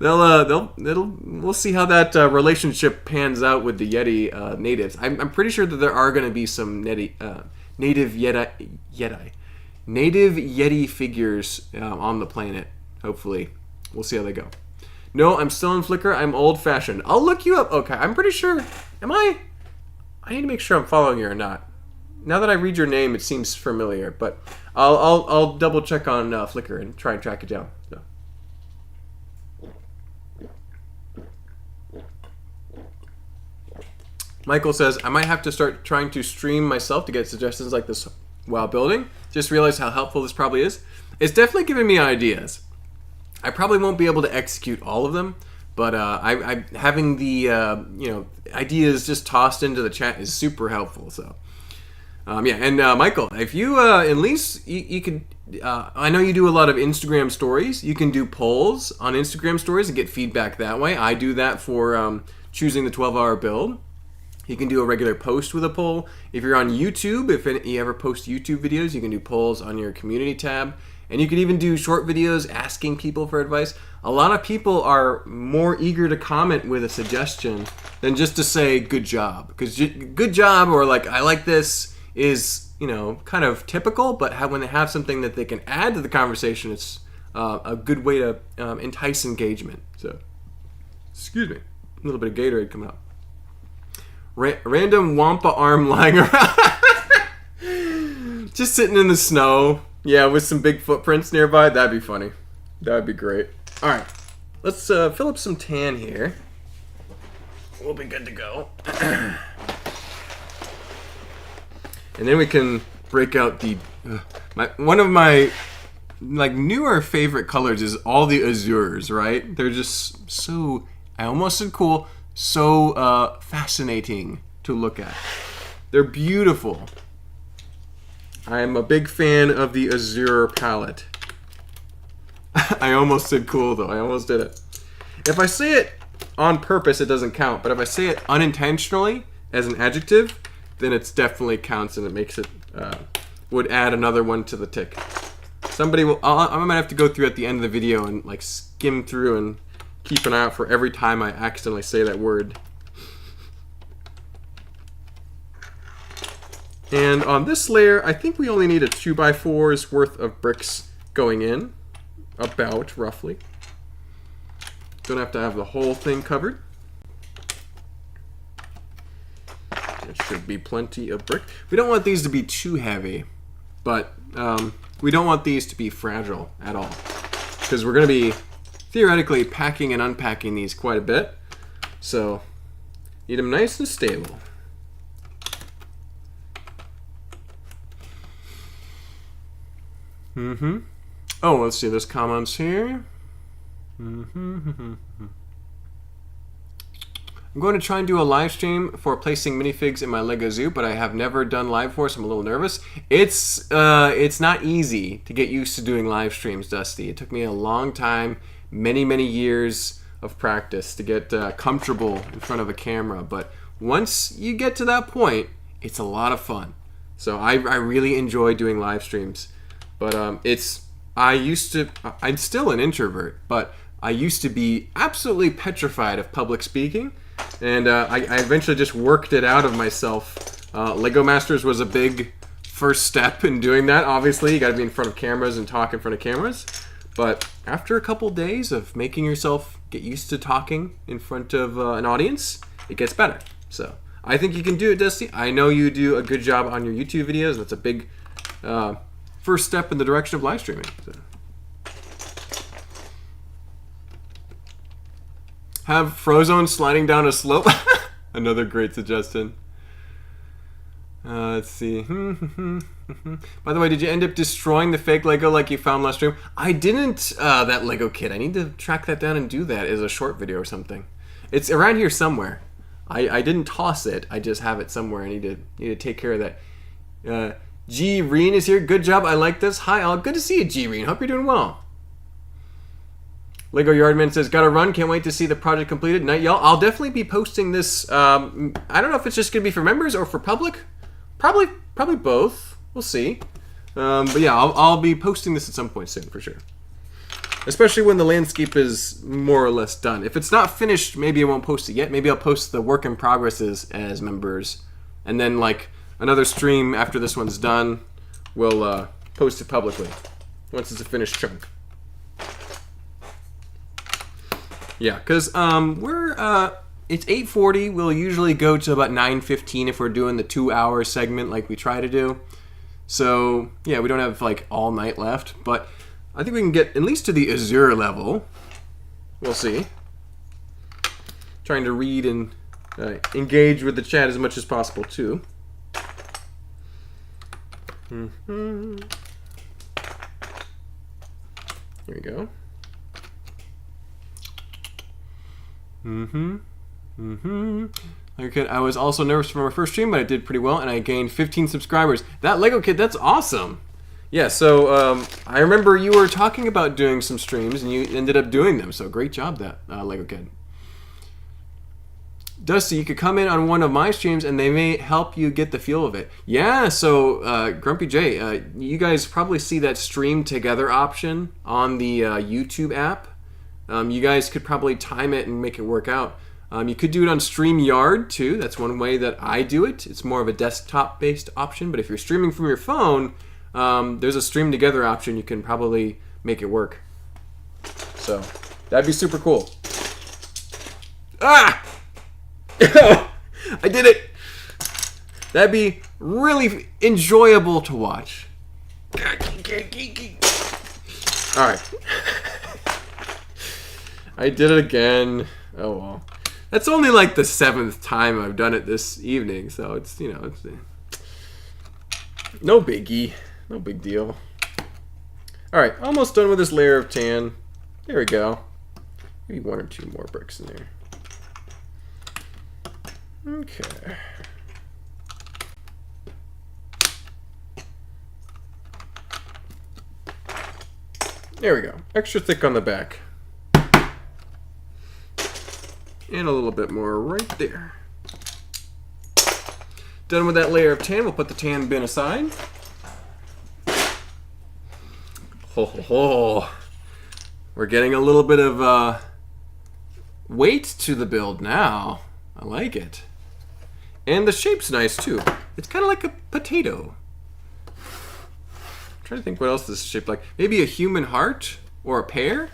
We'll see how that relationship pans out with the Yeti natives. I'm pretty sure that there are going to be some native Yeti figures on the planet. Hopefully, we'll see how they go. No, I'm still in Flickr. I'm old-fashioned. I'll look you up. Okay, I'm pretty sure. Am I? I need to make sure I'm following you or not. Now that I read your name, it seems familiar, but I'll double check on Flickr and try and track it down. So. Michael says, I might have to start trying to stream myself to get suggestions like this while building. Just realized how helpful this probably is. It's definitely giving me ideas. I probably won't be able to execute all of them, but I having the ideas just tossed into the chat is super helpful. So Michael, if you at least you can, I know you do a lot of Instagram stories. You can do polls on Instagram stories and get feedback that way. I do that for choosing the 12-hour build. You can do a regular post with a poll. If you're on YouTube, if you ever post YouTube videos, you can do polls on your community tab. And you can even do short videos asking people for advice. A lot of people are more eager to comment with a suggestion than just to say good job. Because good job or like I like this is, kind of typical, but when they have something that they can add to the conversation, it's a good way to entice engagement. So, excuse me, a little bit of Gatorade coming up. Random Wampa arm lying around. Just sitting in the snow. Yeah, with some big footprints nearby. That'd be funny. That'd be great. All right. Let's fill up some tan here. We'll be good to go. And then we can break out the... one of my newer favorite colors is all the azurs, right? They're just so... I almost said cool. So fascinating to look at. They're beautiful. I'm a big fan of the Azur palette. I almost said cool, though. I almost did it. If I say it on purpose, it doesn't count. But if I say it unintentionally as an adjective, then it definitely counts, and it makes it would add another one to the tick. Somebody will. I might have to go through at the end of the video and skim through and keep an eye out for every time I accidentally say that word. And on this layer, I think we only need a 2x4's worth of bricks going in, about roughly. Don't have to have the whole thing covered. It should be plenty of brick. We don't want these to be too heavy, but we don't want these to be fragile at all, because we're going to be theoretically packing and unpacking these quite a bit. So need them nice and stable. Oh, let's see. There's comments here. I'm going to try and do a live stream for placing minifigs in my Lego Zoo, but I have never done live for, so I'm a little nervous. It's not easy to get used to doing live streams, Dusty. It took me a long time, many years of practice to get comfortable in front of a camera. But once you get to that point, it's a lot of fun. So I really enjoy doing live streams. But I'm still an introvert, but I used to be absolutely petrified of public speaking. And I eventually just worked it out of myself. Lego Masters was a big first step in doing that. Obviously, you got to be in front of cameras and talk in front of cameras. But after a couple days of making yourself get used to talking in front of an audience, it gets better. So I think you can do it, Dusty. I know you do a good job on your YouTube videos. That's a big first step in the direction of live streaming. So. Have Frozone sliding down a slope. Another great suggestion. Let's see. By the way, did you end up destroying the fake Lego like you found last stream? I didn't, that Lego kit. I need to track that down and do that as a short video or something. It's around here somewhere. I didn't toss it. I just have it somewhere. I need to take care of that. G. Reen is here. Good job. I like this. Hi, all. Good to see you, G. Reen. Hope you're doing well. Lego Yardman says, gotta run. Can't wait to see the project completed. Night, y'all. I'll definitely be posting this. I don't know if it's just going to be for members or for public. Probably both. We'll see. But yeah, I'll be posting this at some point soon, for sure. Especially when the landscape is more or less done. If it's not finished, maybe I won't post it yet. Maybe I'll post the work in progresses as members. And then, like, another stream after this one's done, we'll post it publicly. Once it's a finished chunk. Yeah, because it's 8:40. We'll usually go to about 9:15 if we're doing the 2-hour segment like we try to do. So, yeah, we don't have, like, all night left. But I think we can get at least to the Azur level. We'll see. Trying to read and engage with the chat as much as possible, too. Here we go. Like I was also nervous for my first stream, but I did pretty well, and I gained 15 subscribers. That Lego kid, that's awesome. Yeah, so I remember you were talking about doing some streams, and you ended up doing them. So great job, that Lego kid. Dusty, you could come in on one of my streams, and they may help you get the feel of it. Yeah, so Grumpy J, you guys probably see that stream together option on the YouTube app. You guys could probably time it and make it work out. You could do it on StreamYard too. That's one way that I do it. It's more of a desktop-based option, but if you're streaming from your phone, there's a stream together option. You can probably make it work. So that'd be super cool. Ah! I did it! That'd be really enjoyable to watch. All right. I did it again. Oh well. That's only like the 7th time I've done it this evening, so it's, you know, it's no biggie. No big deal. Alright, almost done with this layer of tan. There we go. Maybe 1 or 2 more bricks in there. Okay. There we go. Extra thick on the back. And a little bit more right there. Done with that layer of tan. We'll put the tan bin aside. Ho ho ho. We're getting a little bit of weight to the build now. I like it. And the shape's nice too. It's kind of like a potato. I'm trying to think what else this is shaped like. Maybe a human heart or a pear.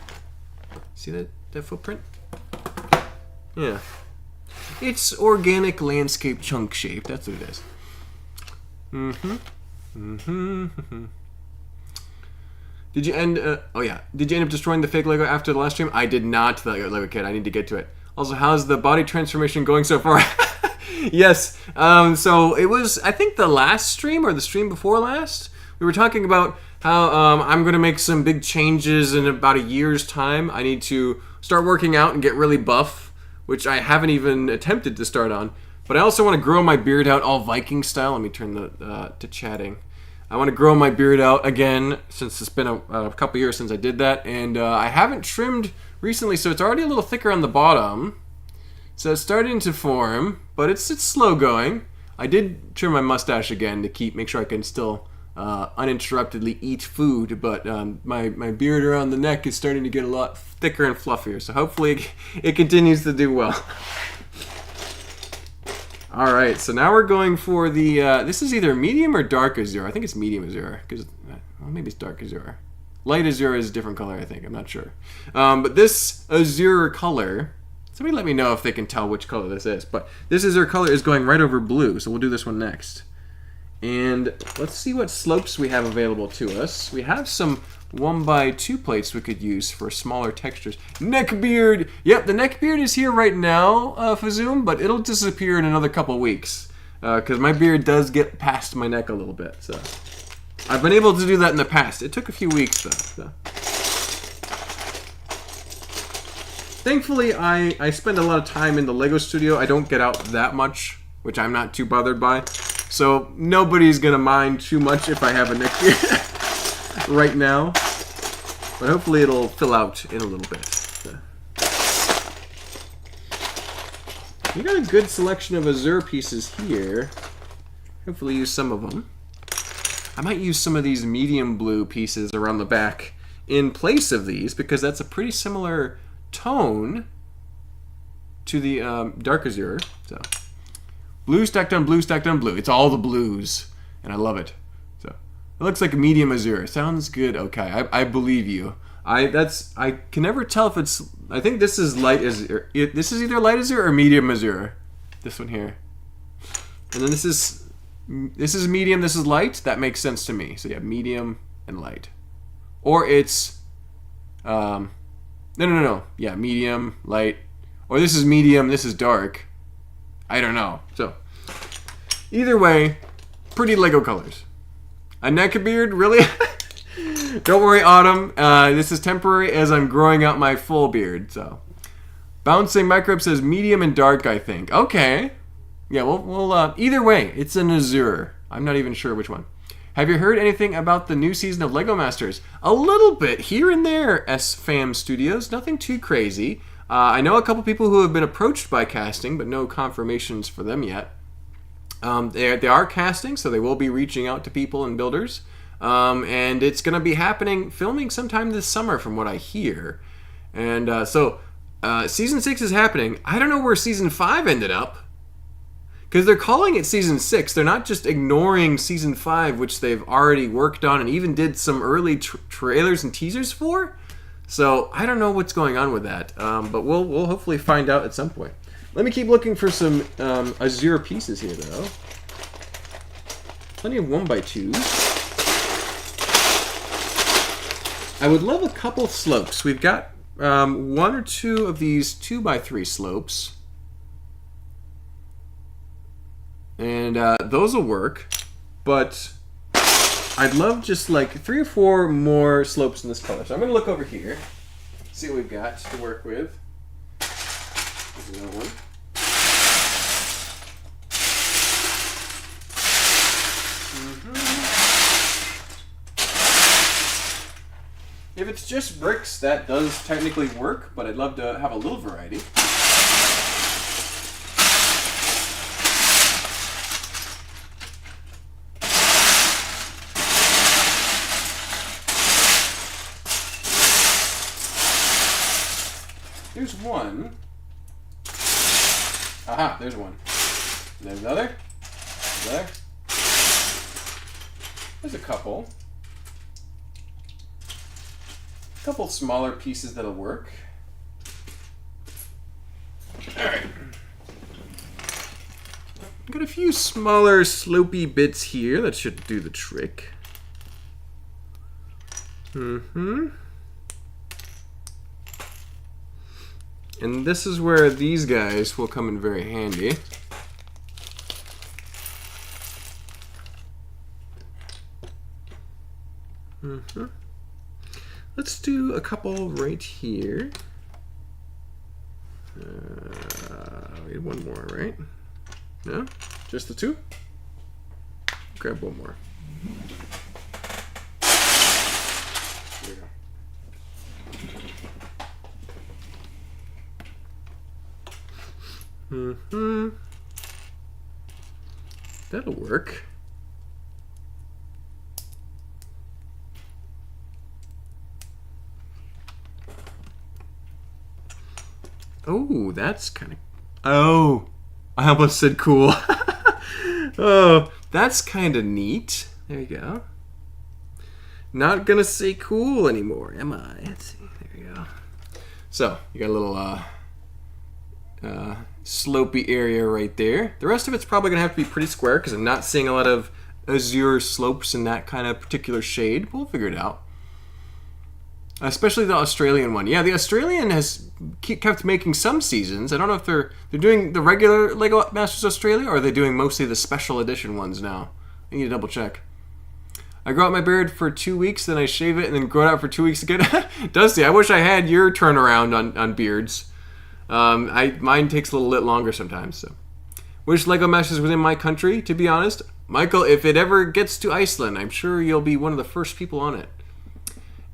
See that footprint? Yeah. It's organic landscape chunk shape. That's what it is. Did you end... oh, yeah. Did you end up destroying the fake Lego after the last stream? I did not, the Lego kid. I need to get to it. Also, how's the body transformation going so far? Yes. So it was, I think, the last stream or the stream before last. We were talking about how I'm going to make some big changes in about a year's time. I need to start working out and get really buff, which I haven't even attempted to start on. But I also want to grow my beard out all Viking style. Let me turn to chatting. I want to grow my beard out again, since it's been a couple years since I did that. And I haven't trimmed recently, so it's already a little thicker on the bottom. So it's starting to form, but it's slow going. I did trim my mustache again to make sure I can still uninterruptedly eat food, but my beard around the neck is starting to get a lot thicker and fluffier, so hopefully it continues to do well. All right, so now we're going for the. This is either medium or dark azure. I think it's medium azure because well, maybe it's dark azure. Light azure is a different color, I think. I'm not sure. But this azure color. Somebody let me know if they can tell which color this is. But this azure color is going right over blue, so we'll do this one next. And let's see what slopes we have available to us. We have some 1x2 plates we could use for smaller textures. Neckbeard! Yep, the neckbeard is here right now, Fazoom, but it'll disappear in another couple weeks. Because my beard does get past my neck a little bit. So I've been able to do that in the past. It took a few weeks, though. So. Thankfully, I spend a lot of time in the Lego studio. I don't get out that much, which I'm not too bothered by. So nobody's going to mind too much if I have a neckbeard. Right now, but hopefully it'll fill out in a little bit. So. We got a good selection of azure pieces here. Hopefully use some of them. I might use some of these medium blue pieces around the back in place of these because that's a pretty similar tone to the dark azure. So blue stacked on blue stacked on blue. It's all the blues, and I love it. It looks like a medium azure. Sounds good. Okay, I believe you. I can never tell if it's. I think this is light azure. This is either light azure or medium azure. This one here, and then this is medium. This is light. That makes sense to me. So yeah, medium and light, or it's no. Yeah, medium, light, or this is medium. This is dark. I don't know. So either way, pretty Lego colors. A neckbeard? Really? Don't worry, Autumn. This is temporary as I'm growing out my full beard. So, Bouncing Microbe says medium and dark, I think. Okay. Yeah, we'll either way, it's an azure. I'm not even sure which one. Have you heard anything about the new season of Lego Masters? A little bit, here and there, S-Fam Studios. Nothing too crazy. I know a couple people who have been approached by casting, but no confirmations for them yet. They are casting, so they will be reaching out to people and builders. And it's going to be filming sometime this summer from what I hear. And so Season 6 is happening. I don't know where Season 5 ended up. Because they're calling it Season 6. They're not just ignoring Season 5, which they've already worked on and even did some early trailers and teasers for. So I don't know what's going on with that. But we'll hopefully find out at some point. Let me keep looking for some azure pieces here, though. Plenty of 1x2s. I would love a couple slopes. We've got one or two of these 2x3 slopes. And those will work. But I'd love just like 3 or 4 more slopes in this color. So I'm going to look over here, see what we've got to work with. There's another one. If it's just bricks, that does technically work, but I'd love to have a little variety. Here's one. Aha, there's one. There's another. There. There's a couple. A couple smaller pieces that'll work. Alright. Got a few smaller slopey bits here that should do the trick. And this is where these guys will come in very handy. Let's do a couple right here. We need one more, right? No? Just the 2? Grab one more. There we go. That'll work. Oh, that's kind of... Oh, I almost said cool. Oh, that's kind of neat. There you go. Not gonna say cool anymore, am I? Let's see. There you go. So you got a little slopey area right there. The rest of it's probably gonna have to be pretty square because I'm not seeing a lot of azure slopes in that kind of particular shade. We'll figure it out. Especially the Australian one. Yeah, the Australian has kept making some seasons. I don't know if they're doing the regular Lego Masters Australia or are they doing mostly the special edition ones now. I need to double check. I grow out my beard for 2 weeks, then I shave it, and then grow it out for 2 weeks again. Dusty, I wish I had your turnaround on beards. Mine takes a little bit longer sometimes. So, wish Lego Masters was in my country, to be honest. Michael, if it ever gets to Iceland, I'm sure you'll be one of the first people on it.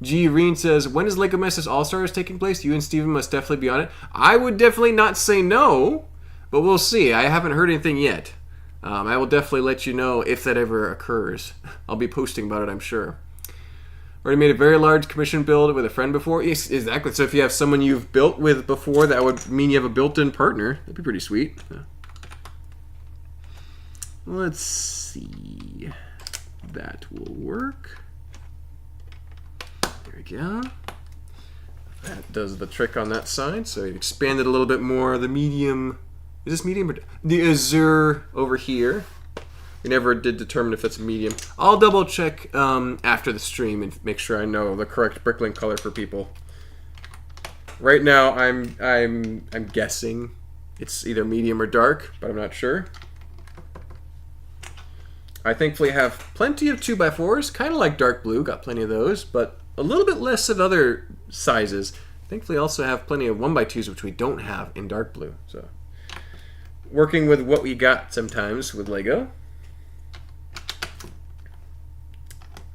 G. Reen says, when is Lego Masters All-Stars taking place? You and Steven must definitely be on it. I would definitely not say no, but we'll see. I haven't heard anything yet. I will definitely let you know if that ever occurs. I'll be posting about it, I'm sure. Already made a very large commission build with a friend before. Yes, exactly. So if you have someone you've built with before, that would mean you have a built-in partner. That'd be pretty sweet. Let's see. That will work. There we go. That does the trick on that side. So you expanded a little bit more. The medium... Is this medium? The azur over here. We never did determine if that's medium. I'll double check after the stream and make sure I know the correct bricklink color for people. Right now, I'm guessing it's either medium or dark, but I'm not sure. I thankfully have plenty of 2x4s, kind of like dark blue. Got plenty of those, but a little bit less of other sizes. Thankfully, also have plenty of 1x2s, which we don't have in dark blue. So. Working with what we got sometimes with Lego.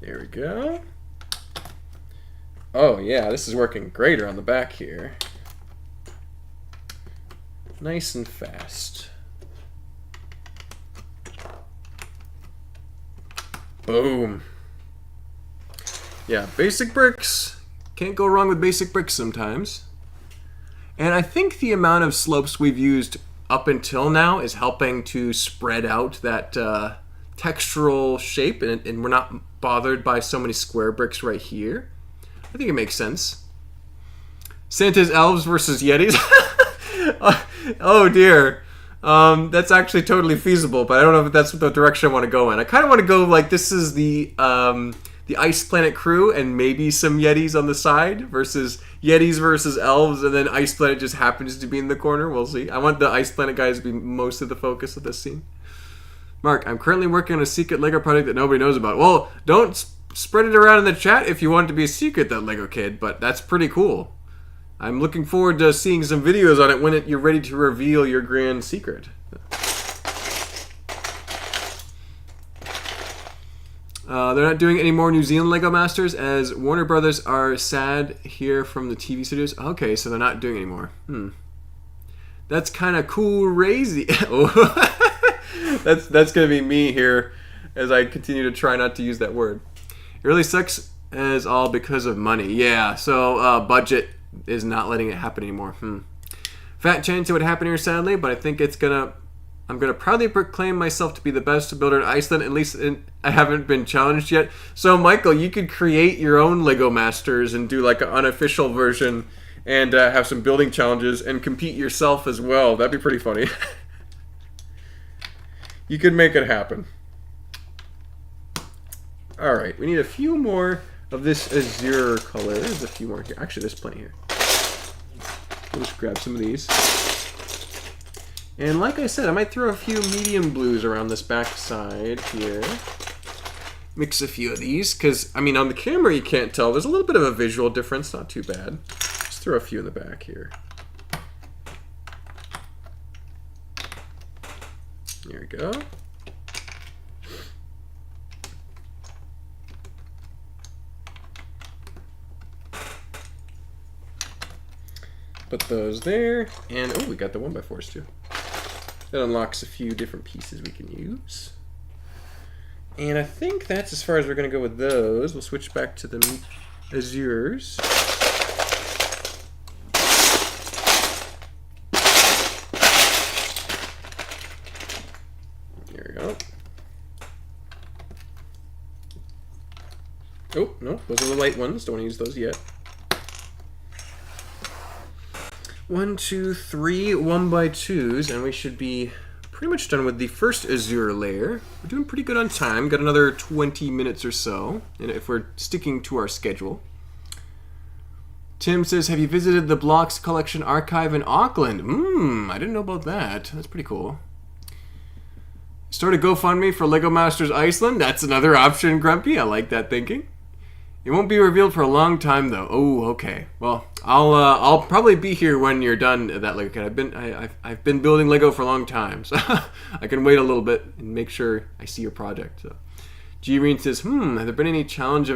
There we go. Oh yeah, this is working great around the back here. Nice and fast. Boom. Yeah, basic bricks. Can't go wrong with basic bricks sometimes. And I think the amount of slopes we've used up until now is helping to spread out that textural shape, and we're not bothered by so many square bricks right here. I think it makes sense. Santa's elves versus Yetis. Oh dear. That's actually totally feasible, but I don't know if that's the direction I want to go in. I kind of want to go like this is the Ice Planet crew and maybe some Yetis on the side versus Yetis versus elves, and then Ice Planet just happens to be in the corner. We'll see. I want the Ice Planet guys to be most of the focus of this scene. Mark, I'm currently working on a secret Lego project that nobody knows about. Well, don't spread it around in the chat if you want it to be a secret, that Lego kid, but that's pretty cool. I'm looking forward to seeing some videos on it when you're ready to reveal your grand secret. They're not doing any more New Zealand Lego Masters as Warner Brothers are sad here from the TV studios. Okay, so they're not doing any more. That's kind of cool, crazy. That's gonna be me here as I continue to try not to use that word. It really sucks as all because of money. Yeah, so budget is not letting it happen anymore. Fat chance it would happen here, sadly, but I think I'm gonna proudly proclaim myself to be the best builder in Iceland. At least I haven't been challenged yet. So Michael, you could create your own Lego Masters and do like an unofficial version and have some building challenges and compete yourself as well. That'd be pretty funny. You could make it happen. All right, we need a few more of this azure color. There's a few more here. Actually, there's plenty here. We'll just grab some of these. And like I said, I might throw a few medium blues around this back side here. Mix a few of these, because, I mean, on the camera you can't tell. There's a little bit of a visual difference, not too bad. Just throw a few in the back here. There we go. Put those there, and oh, we got the 1x4s too. That unlocks a few different pieces we can use. And I think that's as far as we're going to go with those. We'll switch back to the azures. Oh, no, those are the light ones. Don't want to use those yet. 1, 2, 3 1x2s, and we should be pretty much done with the first azur layer. We're doing pretty good on time. Got another 20 minutes or so, and if we're sticking to our schedule. Tim says, have you visited the Blocks Collection Archive in Auckland? I didn't know about that. That's pretty cool. Start a GoFundMe for Lego Masters Iceland. That's another option, Grumpy. I like that thinking. It won't be revealed for a long time, though. Oh, okay. Well, I'll probably be here when you're done at that Lego kit. I've been building Lego for a long time, so I can wait a little bit and make sure I see your project. So, G-Reen says, have there been any challenge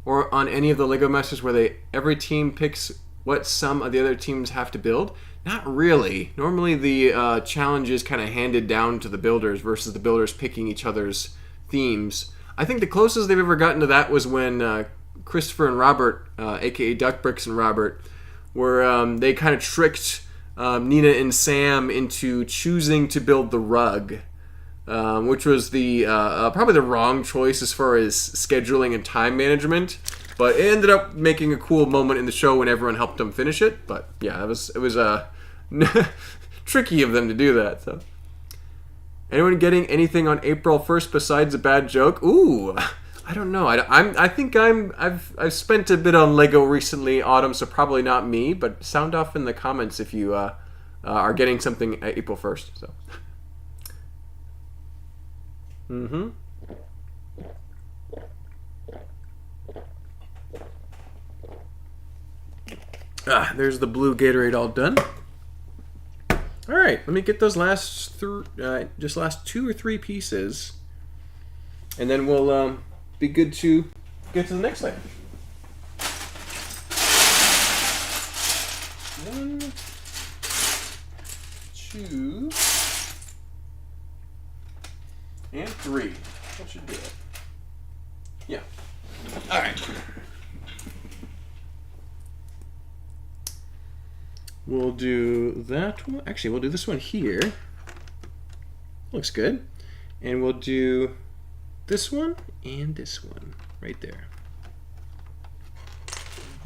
or on any of the Lego Masters where every team picks what some of the other teams have to build? Not really. Normally the challenge is kind of handed down to the builders versus the builders picking each other's themes. I think the closest they've ever gotten to that was when Christopher and Robert, aka Duck Bricks and Robert, were they kind of tricked Nina and Sam into choosing to build the rug, which was the probably the wrong choice as far as scheduling and time management. But it ended up making a cool moment in the show when everyone helped them finish it. But yeah, it was tricky of them to do that. So. Anyone getting anything on April 1st besides a bad joke? Ooh, I don't know. I think I've spent a bit on Lego recently, Autumn, so probably not me. But sound off in the comments if you are getting something April 1st. So. There's the blue Gatorade all done. All right, let me get those last 2 or 3 pieces, and then we'll be good to get to the next layer. 1, 2, and 3. That should do it. Yeah. All right. We'll do that one. Actually, we'll do this one here. Looks good. And we'll do this one and this one right there.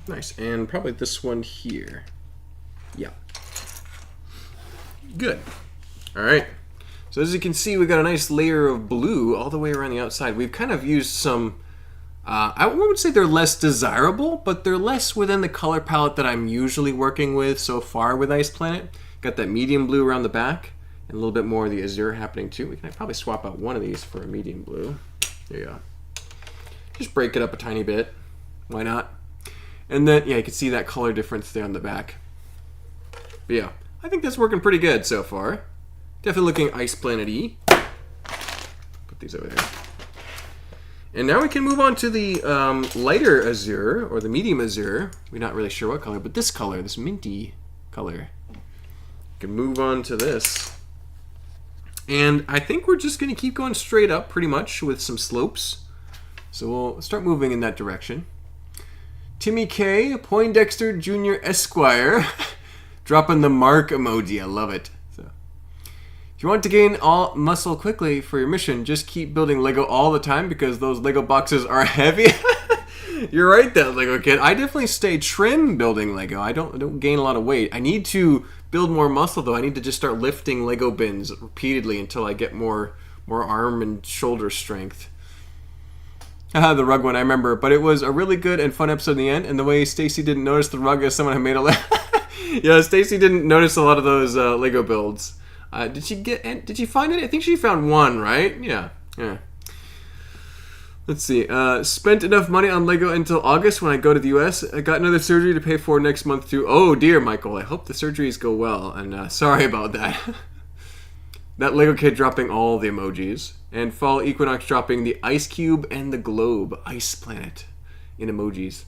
Nice. And probably this one here. Yeah. Good. All right. So as you can see, we got a nice layer of blue all the way around the outside. We've kind of used some I wouldn't say they're less desirable, but they're less within the color palette that I'm usually working with so far with Ice Planet. Got that medium blue around the back, and a little bit more of the azure happening too. We can probably swap out one of these for a medium blue. There you go. Just break it up a tiny bit. Why not? And then, yeah, you can see that color difference there on the back. But yeah, I think that's working pretty good so far. Definitely looking Ice Planet-y. Put these over there. And now we can move on to the lighter azure, or the medium azure. We're not really sure what color, but this color, this minty color. We can move on to this. And I think we're just going to keep going straight up pretty much with some slopes. So we'll start moving in that direction. Timmy K, Poindexter Jr. Esquire, dropping the mark emoji. I love it. If you want to gain all muscle quickly for your mission, just keep building Lego all the time because those Lego boxes are heavy. You're right, that Lego kid. I definitely stay trim building Lego. I don't gain a lot of weight. I need to build more muscle though. I need to just start lifting Lego bins repeatedly until I get more arm and shoulder strength. The rug one, I remember, but it was a really good and fun episode in the end. And the way Stacy didn't notice the rug as someone had made yeah, Stacy didn't notice a lot of those Lego builds. Did she find it? I think she found one, right? Yeah. Let's see. Spent enough money on Lego until August when I go to the US. I got another surgery to pay for next month too. Oh dear, Michael. I hope the surgeries go well. And sorry about that. That Lego kid dropping all the emojis. And Fall Equinox dropping the ice cube and the globe. Ice Planet in emojis.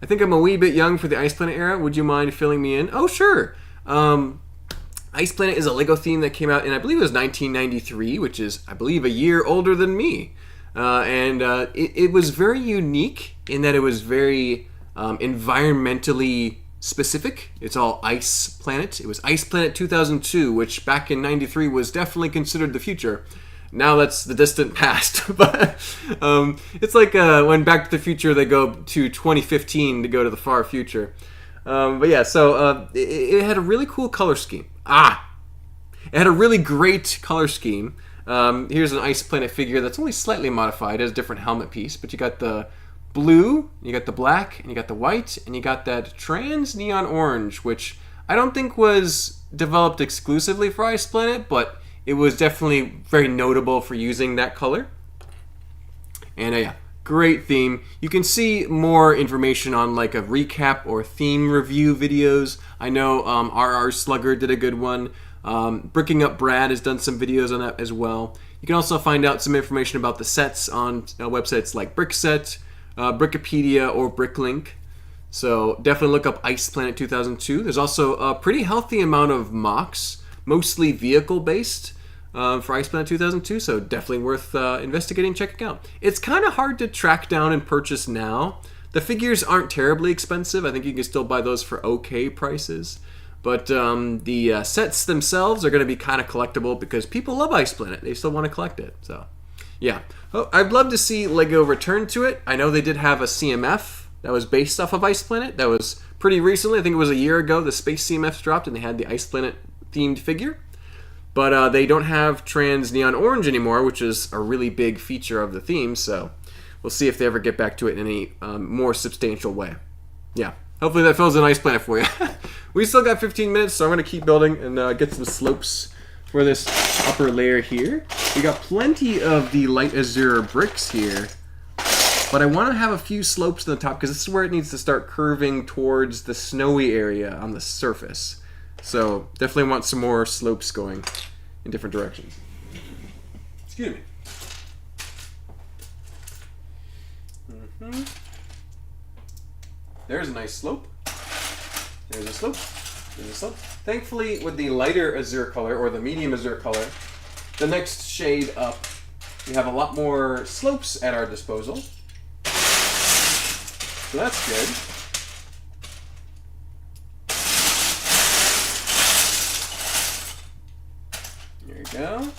I think I'm a wee bit young for the Ice Planet era. Would you mind filling me in? Oh, sure. Ice Planet is a Lego theme that came out in, I believe it was 1993, which is, I believe, a year older than me. It was very unique in that it was very environmentally specific. It's all Ice Planet. It was Ice Planet 2002, which back in 93 was definitely considered the future. now that's the distant past. But it's like when Back to the Future they go to 2015 to go to the far future. But yeah, so it had a really cool color scheme. It had a really great color scheme. Here's an Ice Planet figure that's only slightly modified. It has a different helmet piece, but you got the blue, you got the black, and you got the white, and you got that trans neon orange, which I don't think was developed exclusively for Ice Planet, but it was definitely very notable for using that color. And yeah, great theme. You can see more information on like a recap or theme review videos. I know RR Slugger did a good one. Bricking Up Brad has done some videos on that as well. You can also find out some information about the sets on websites like Brickset, Brickopedia, or Bricklink. So definitely look up Ice Planet 2002. There's also a pretty healthy amount of MOCs, mostly vehicle-based, for Ice Planet 2002, so definitely worth investigating, checking out. It's kind of hard to track down and purchase now. The figures aren't terribly expensive. I think you can still buy those for okay prices. But the sets themselves are going to be kind of collectible because people love Ice Planet. They still want to collect it. So, yeah. Oh, I'd love to see LEGO return to it. I know they did have a CMF that was based off of Ice Planet. That was pretty recently. I think it was a year ago. The Space CMFs dropped and they had the Ice Planet themed figure. But they don't have trans neon orange anymore, which is a really big feature of the theme. So we'll see if they ever get back to it in any more substantial way. Yeah. Hopefully that fills an Ice Planet for you. We still got 15 minutes, so I'm going to keep building and get some slopes for this upper layer here. We got plenty of the light azure bricks here, but I want to have a few slopes on the top because this is where it needs to start curving towards the snowy area on the surface. So definitely want some more slopes going in different directions. Excuse me. There's a nice slope. There's a slope. There's a slope. Thankfully, with the lighter azure color, or the medium azure color, the next shade up, we have a lot more slopes at our disposal. So that's good. There you go.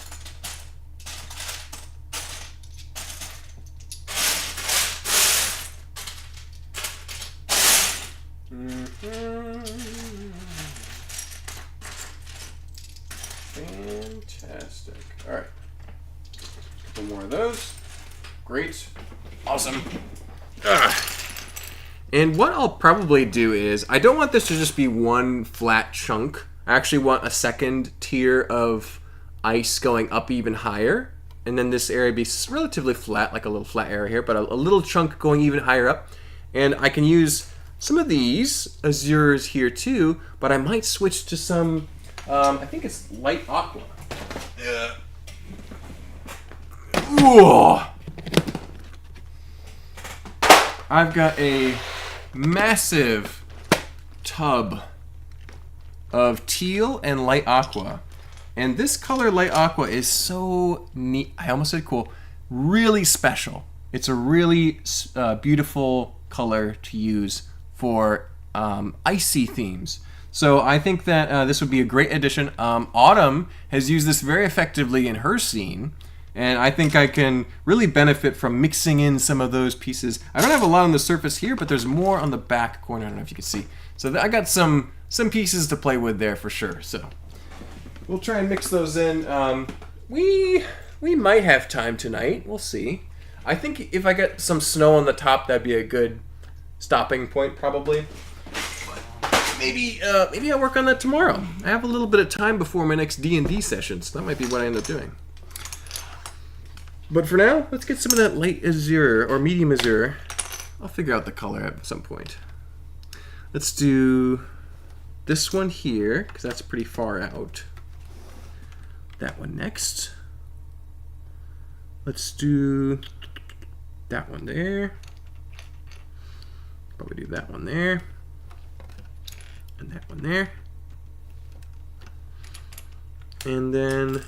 Fantastic. All right. A couple more of those. Great. Awesome. And what I'll probably do is, I don't want this to just be one flat chunk. I actually want a second tier of ice going up even higher. And then this area be relatively flat, like a little flat area here, but a little chunk going even higher up. And I can use some of these azures here too, but I might switch to some, I think it's light aqua. Yeah. Ooh. I've got a massive tub of teal and light aqua. And this color light aqua is so neat. I almost said cool. Really special. It's a really beautiful color to use for icy themes. So I think that this would be a great addition. Autumn has used this very effectively in her scene. And I think I can really benefit from mixing in some of those pieces. I don't have a lot on the surface here, but there's more on the back corner. I don't know if you can see. So I got some pieces to play with there for sure. So we'll try and mix those in. We might have time tonight. We'll see. I think if I get some snow on the top, that'd be a good stopping point, probably. But maybe I'll work on that tomorrow. I have a little bit of time before my next D&D session, so that might be what I end up doing. But for now, let's get some of that light azure or medium azure. I'll figure out the color at some point. Let's do this one here, because that's pretty far out. That one next. Let's do that one there. Probably do that one there. And that one there. And then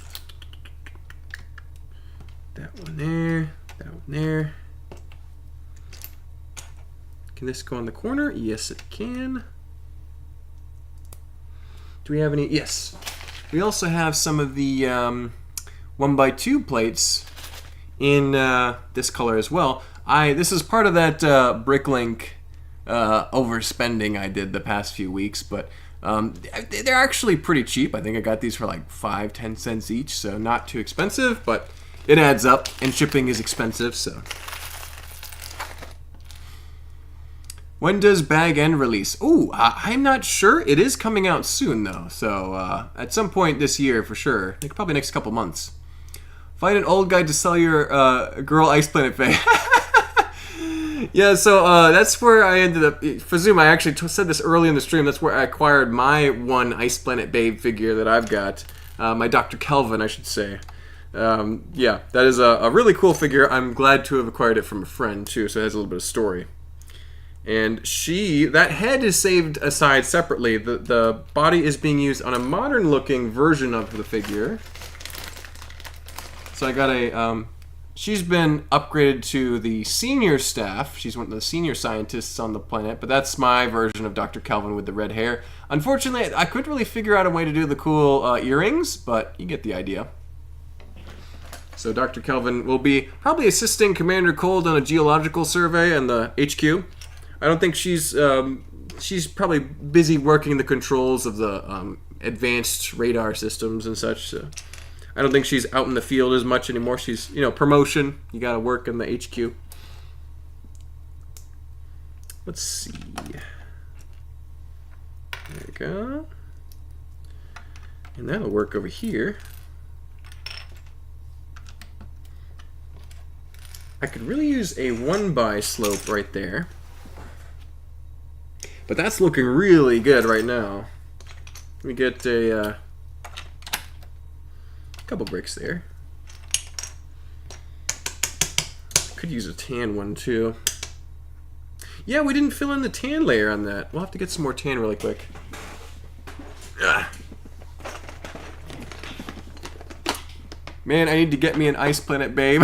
that one there, that one there. Can this go on the corner? Yes, it can. Do we have any? Yes. We also have some of the, 1x2 plates in this color as well. This is part of that Bricklink overspending I did the past few weeks, but they're actually pretty cheap. I think I got these for like 5-10 cents each, so not too expensive, but it adds up, and shipping is expensive, so. When does Bag End release? Ooh, I'm not sure. It is coming out soon, though, so at some point this year for sure. I think probably next couple months. Find an old guy to sell your girl Ice Planet Faye. Yeah, so that's where I ended up. For Zoom, I actually said this early in the stream. That's where I acquired my one Ice Planet Babe figure that I've got. My Dr. Kelvin, I should say. Yeah, that is a really cool figure. I'm glad to have acquired it from a friend, too, so it has a little bit of story. And that head is saved aside separately. The body is being used on a modern-looking version of the figure. So I got she's been upgraded to the senior staff. She's one of the senior scientists on the planet, but that's my version of Dr. Kelvin with the red hair. Unfortunately, I couldn't really figure out a way to do the cool earrings, but you get the idea. So Dr. Kelvin will be probably assisting Commander Cold on a geological survey in the HQ. I don't think she's probably busy working the controls of the advanced radar systems and such, so I don't think she's out in the field as much anymore. She's, promotion. You gotta work in the HQ. Let's see. There we go. And that'll work over here. I could really use a 1x slope right there. But that's looking really good right now. Let me get a couple bricks there. Could use a tan one too. Yeah, we didn't fill in the tan layer on that. We'll have to get some more tan really quick. Man, I need to get me an Ice Planet Babe.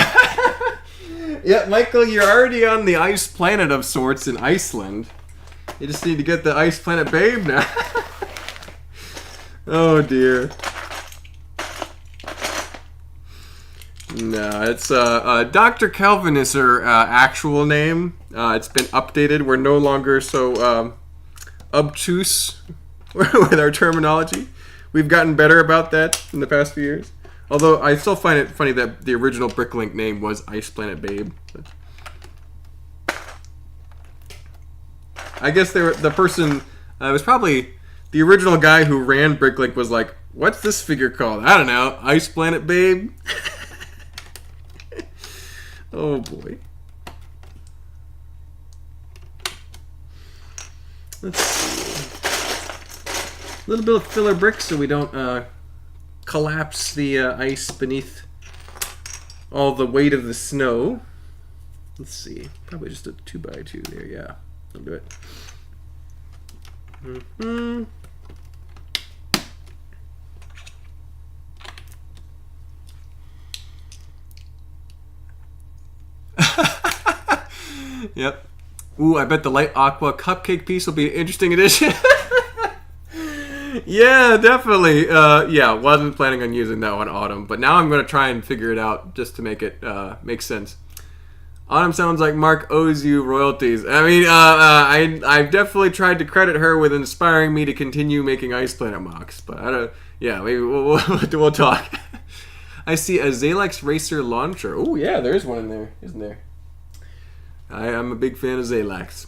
Yeah, Michael, you're already on the ice planet of sorts in Iceland. You just need to get the Ice Planet Babe now. Oh dear. No, it's Dr. Kelvin is her actual name. It's been updated. We're no longer so obtuse with our terminology. We've gotten better about that in the past few years. Although I still find it funny that the original Bricklink name was Ice Planet Babe. I guess the person was probably the original guy who ran Bricklink was like, "What's this figure called? I don't know, Ice Planet Babe." Oh boy. Let's see. A little bit of filler bricks so we don't collapse the ice beneath all the weight of the snow. Let's see. Probably just a 2x2 there. Yeah, I'll do it. Yep. Ooh, I bet the light aqua cupcake piece will be an interesting addition. Yeah, definitely. Yeah, wasn't planning on using that one, Autumn, but now I'm going to try and figure it out just to make it make sense. Autumn sounds like Mark owes you royalties. I mean, I've definitely tried to credit her with inspiring me to continue making Ice Planet MOCs, but I don't. Yeah, maybe we'll talk. I see a Zalex Racer launcher. Oh yeah, there's one in there, isn't there? I am a big fan of Zalax.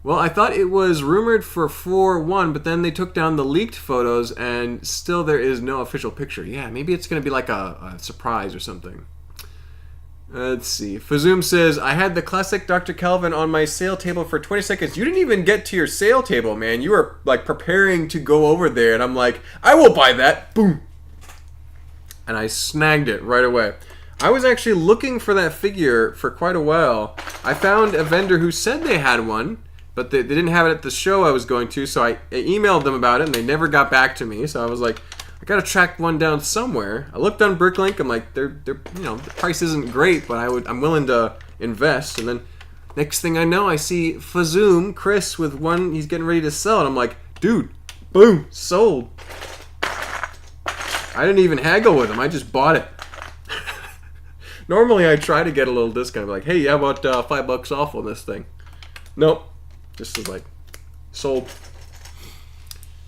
Well, I thought it was rumored for 4-1, but then they took down the leaked photos, and still there is no official picture. Yeah, maybe it's going to be like a surprise or something. Let's see. Fazoom says, I had the classic Dr. Kelvin on my sale table for 20 seconds. You didn't even get to your sale table, man. You were like preparing to go over there, and I'm like, I will buy that. Boom. And I snagged it right away. I was actually looking for that figure for quite a while. I found a vendor who said they had one, but they didn't have it at the show I was going to, so I emailed them about it, and they never got back to me. So I was like, I gotta track one down somewhere. I looked on Bricklink. I'm like, they're the price isn't great, but I'm willing to invest. And then next thing I know, I see Fazoom Chris with one he's getting ready to sell, and I'm like, dude, boom, sold. I didn't even haggle with him. I just bought it. Normally I try to get a little discount. Like, hey, how about $5 off on this thing? Nope. Just was like, sold.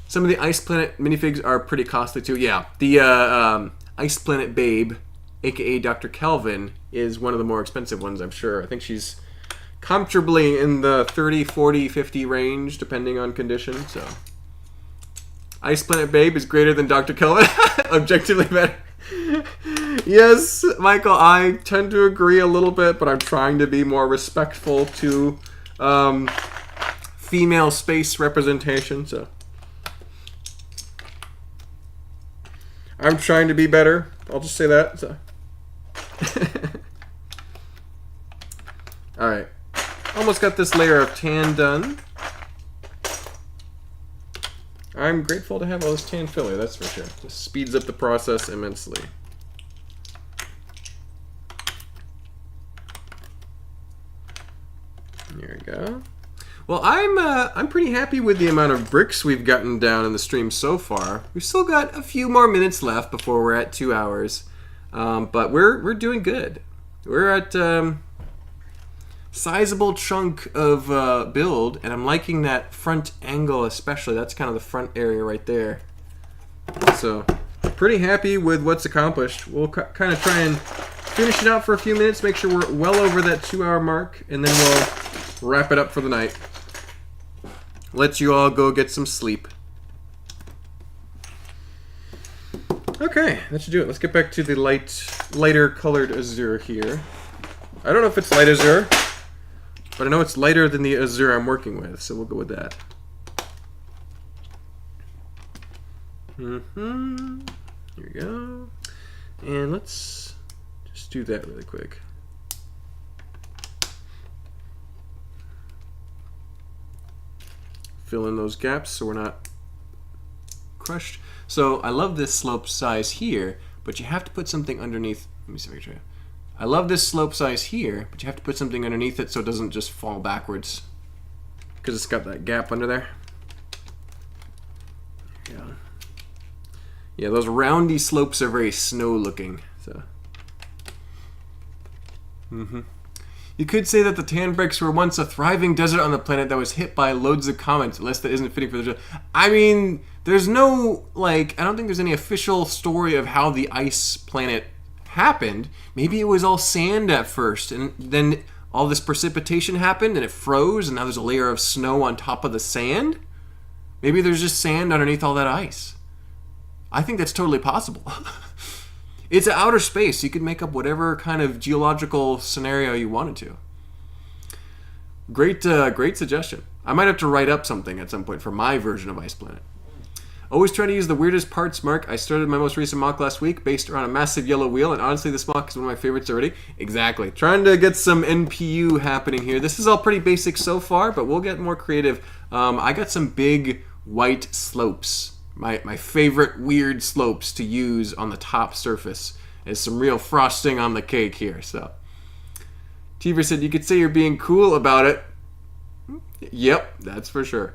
Some of the Ice Planet minifigs are pretty costly too. Yeah, the Ice Planet Babe, aka Dr. Kelvin, is one of the more expensive ones, I'm sure. I think she's comfortably in the 30, 40, 50 range, depending on condition. So, Ice Planet Babe is greater than Dr. Kelvin. Objectively better. Yes, Michael, I tend to agree a little bit, but I'm trying to be more respectful to female space representation. So, I'm trying to be better. I'll just say that. So. Alright. Almost got this layer of tan done. I'm grateful to have all this tan filler, that's for sure. Just speeds up the process immensely. There we go. Well, I'm pretty happy with the amount of bricks we've gotten down in the stream so far. We've still got a few more minutes left before we're at 2 hours, but we're doing good. We're at sizable chunk of build, and I'm liking that front angle especially. That's kind of the front area right there. So, pretty happy with what's accomplished. We'll kind of try and finish it out for a few minutes, make sure we're well over that 2-hour mark, and then we'll wrap it up for the night. Let you all go get some sleep. Okay, that should do it. Let's get back to the lighter colored azur here. I don't know if it's light azur, but I know it's lighter than the azur I'm working with, so we'll go with that. Here we go. And let's just do that really quick. Fill in those gaps so we're not crushed. So I love this slope size here, but you have to put something underneath. Let me see if I can show you. I love this slope size here, but you have to put something underneath it so it doesn't just fall backwards, because it's got that gap under there. Yeah. Yeah, those roundy slopes are very snow looking. So. You could say that the tan bricks were once a thriving desert on the planet that was hit by loads of comets, unless that isn't fitting for the show. I mean, there's no, like, I don't think there's any official story of how the ice planet happened. Maybe it was all sand at first, and then all this precipitation happened, and it froze, and now there's a layer of snow on top of the sand? Maybe there's just sand underneath all that ice. I think that's totally possible. It's outer space. You could make up whatever kind of geological scenario you wanted to. Great suggestion. I might have to write up something at some point for my version of Ice Planet. Always try to use the weirdest parts, Mark. I started my most recent mock last week based around a massive yellow wheel, and honestly, this mock is one of my favorites already. Exactly. Trying to get some NPU happening here. This is all pretty basic so far, but we'll get more creative. I got some big white slopes. My favorite weird slopes to use on the top surface. Is some real frosting on the cake here. So, Teaver said, you could say you're being cool about it. Yep, that's for sure.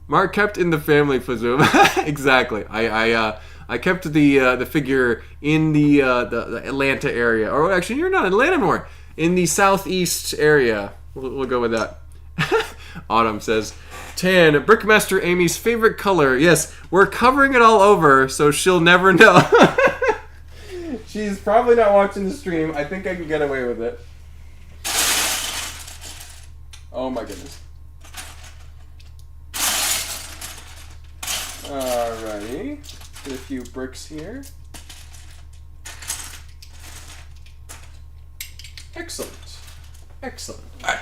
Mark kept in the family Fazoom. Exactly. I kept the figure in the Atlanta area. Or actually, you're not in Atlanta anymore. In the southeast area. We'll go with that. Autumn says, tan, Brickmaster Amy's favorite color. Yes, we're covering it all over, so she'll never know. She's probably not watching the stream. I think I can get away with it. Oh my goodness. Alrighty. Get a few bricks here. Excellent. Excellent. Alright.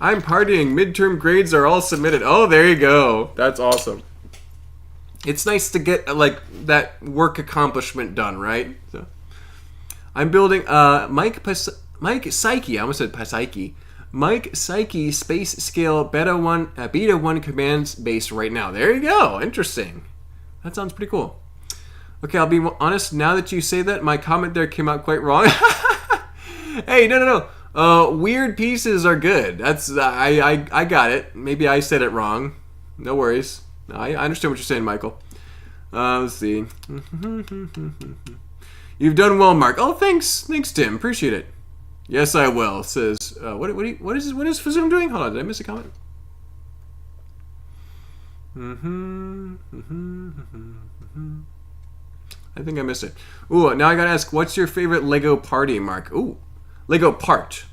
I'm partying. Midterm grades are all submitted. Oh, there you go. That's awesome. It's nice to get like that work accomplishment done, right? So, I'm building Mike Psyche. I almost said Psyche. Mike Psyche space scale beta 1 commands base right now. There you go. Interesting. That sounds pretty cool. Okay, I'll be honest. Now that you say that, my comment there came out quite wrong. Hey, no. Weird pieces are good. That's I got it. Maybe I said it wrong. No worries. I understand what you're saying, Michael. Let's see. You've done well, Mark. Oh, thanks. Thanks, Tim. Appreciate it. Yes, I will. Says, what is Fazoom doing? Hold on, did I miss a comment? I think I missed it. Ooh, now I gotta ask, what's your favorite Lego party, Mark? Ooh, Lego part.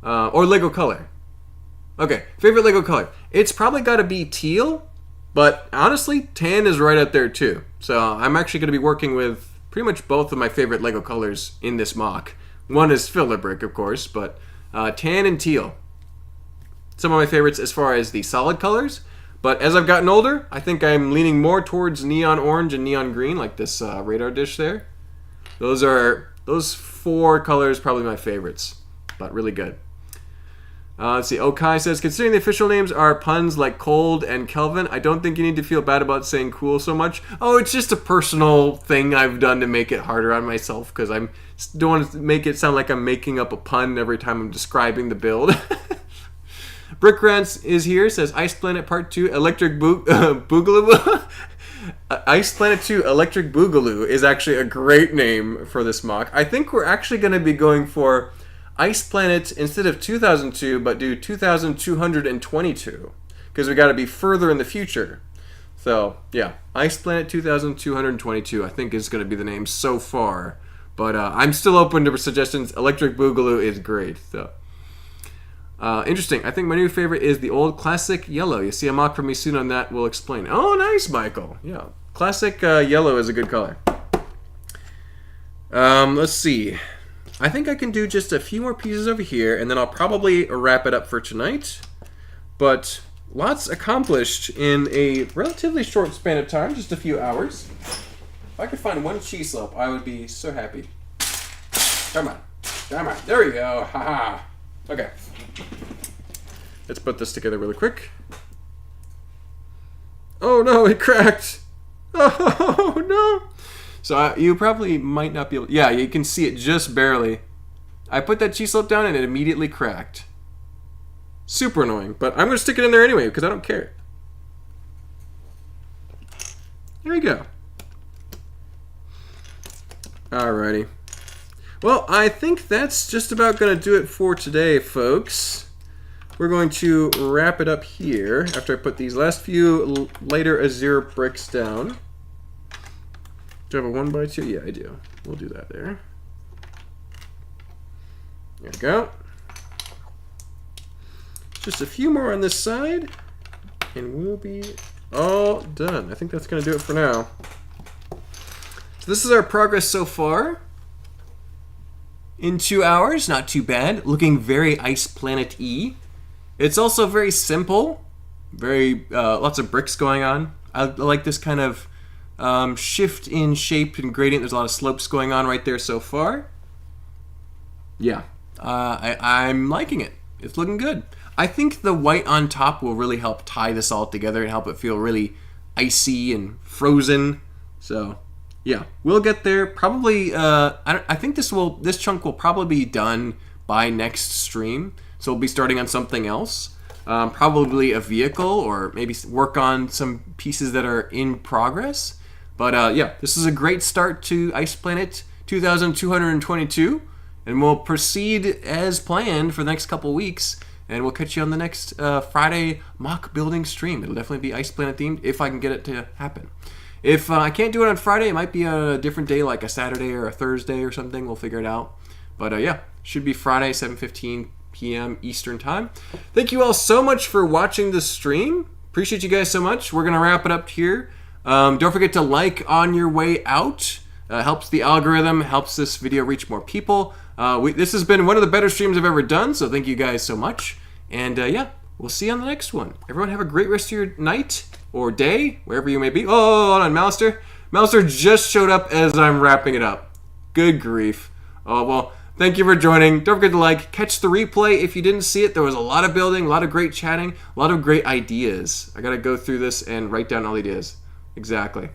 Or Lego color. Okay, favorite Lego color. It's probably gotta be teal, but honestly, tan is right up there too. So I'm actually gonna be working with pretty much both of my favorite Lego colors in this mock. One is filler brick, of course, but tan and teal. Some of my favorites as far as the solid colors. But as I've gotten older, I think I'm leaning more towards neon orange and neon green, like this radar dish there. Those four colors probably my favorites, but really good. Let's see. Okai says, considering the official names are puns like cold and Kelvin, I don't think you need to feel bad about saying cool so much. Oh, it's just a personal thing I've done to make it harder on myself because I don't want to make it sound like I'm making up a pun every time I'm describing the build. Brick Rants is here, says Ice Planet Part 2 Electric Boogaloo. Ice Planet 2 Electric Boogaloo is actually a great name for this mock. I think we're actually going to be going for Ice Planet instead of 2002, but do 2222 because we got to be further in the future. So yeah, Ice Planet 2222 I think is going to be the name so far, but I'm still open to suggestions. Electric Boogaloo is great. So interesting. I think my new favorite is the old classic yellow. You see a mock from me soon on that. We'll explain. Oh, nice, Michael. Yeah, classic yellow is a good color. Let's see. I think I can do just a few more pieces over here, and then I'll probably wrap it up for tonight. But lots accomplished in a relatively short span of time, just a few hours. If I could find one cheese slope, I would be so happy. Come on. There we go. Haha. Okay. Let's put this together really quick. Oh no, it cracked. Oh no. So you probably might not be able... Yeah, you can see it just barely. I put that cheese slope down and it immediately cracked. Super annoying, but I'm going to stick it in there anyway because I don't care. There we go. Alrighty. Well, I think that's just about going to do it for today, folks. We're going to wrap it up here after I put these last few lighter azure bricks down. Do I have a 1x2? Yeah, I do. We'll do that there. There we go. Just a few more on this side, and we'll be all done. I think that's going to do it for now. So this is our progress so far. In 2 hours, not too bad. Looking very Ice Planet-y. It's also very simple. Very lots of bricks going on. I like this kind of shift in shape and gradient. There's a lot of slopes going on right there so far. Yeah, I'm liking it. It's looking good. I think the white on top will really help tie this all together and help it feel really icy and frozen. So yeah, we'll get there. Probably, I think this chunk will probably be done by next stream. So we'll be starting on something else. Probably a vehicle, or maybe work on some pieces that are in progress. But yeah, this is a great start to Ice Planet 2222. And we'll proceed as planned for the next couple weeks. And we'll catch you on the next Friday mock building stream. It'll definitely be Ice Planet themed if I can get it to happen. If I can't do it on Friday, it might be a different day, like a Saturday or a Thursday or something. We'll figure it out. But yeah, should be Friday, 7:15 p.m. Eastern Time. Thank you all so much for watching the stream. Appreciate you guys so much. We're going to wrap it up here. Don't forget to like on your way out. Helps the algorithm, helps this video reach more people. This has been one of the better streams I've ever done, so thank you guys so much. And yeah, we'll see you on the next one. Everyone have a great rest of your night or day, wherever you may be. Oh, hold on, Mouster. Mouster just showed up as I'm wrapping it up. Good grief. Oh, well, thank you for joining. Don't forget to like, catch the replay if you didn't see it. There was a lot of building, a lot of great chatting, a lot of great ideas. I gotta go through this and write down all the ideas. Exactly.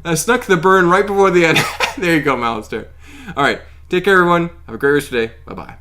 I snuck the burn right before the end. There you go, Mouster. All right. Take care, everyone. Have a great rest of the day. Bye-bye.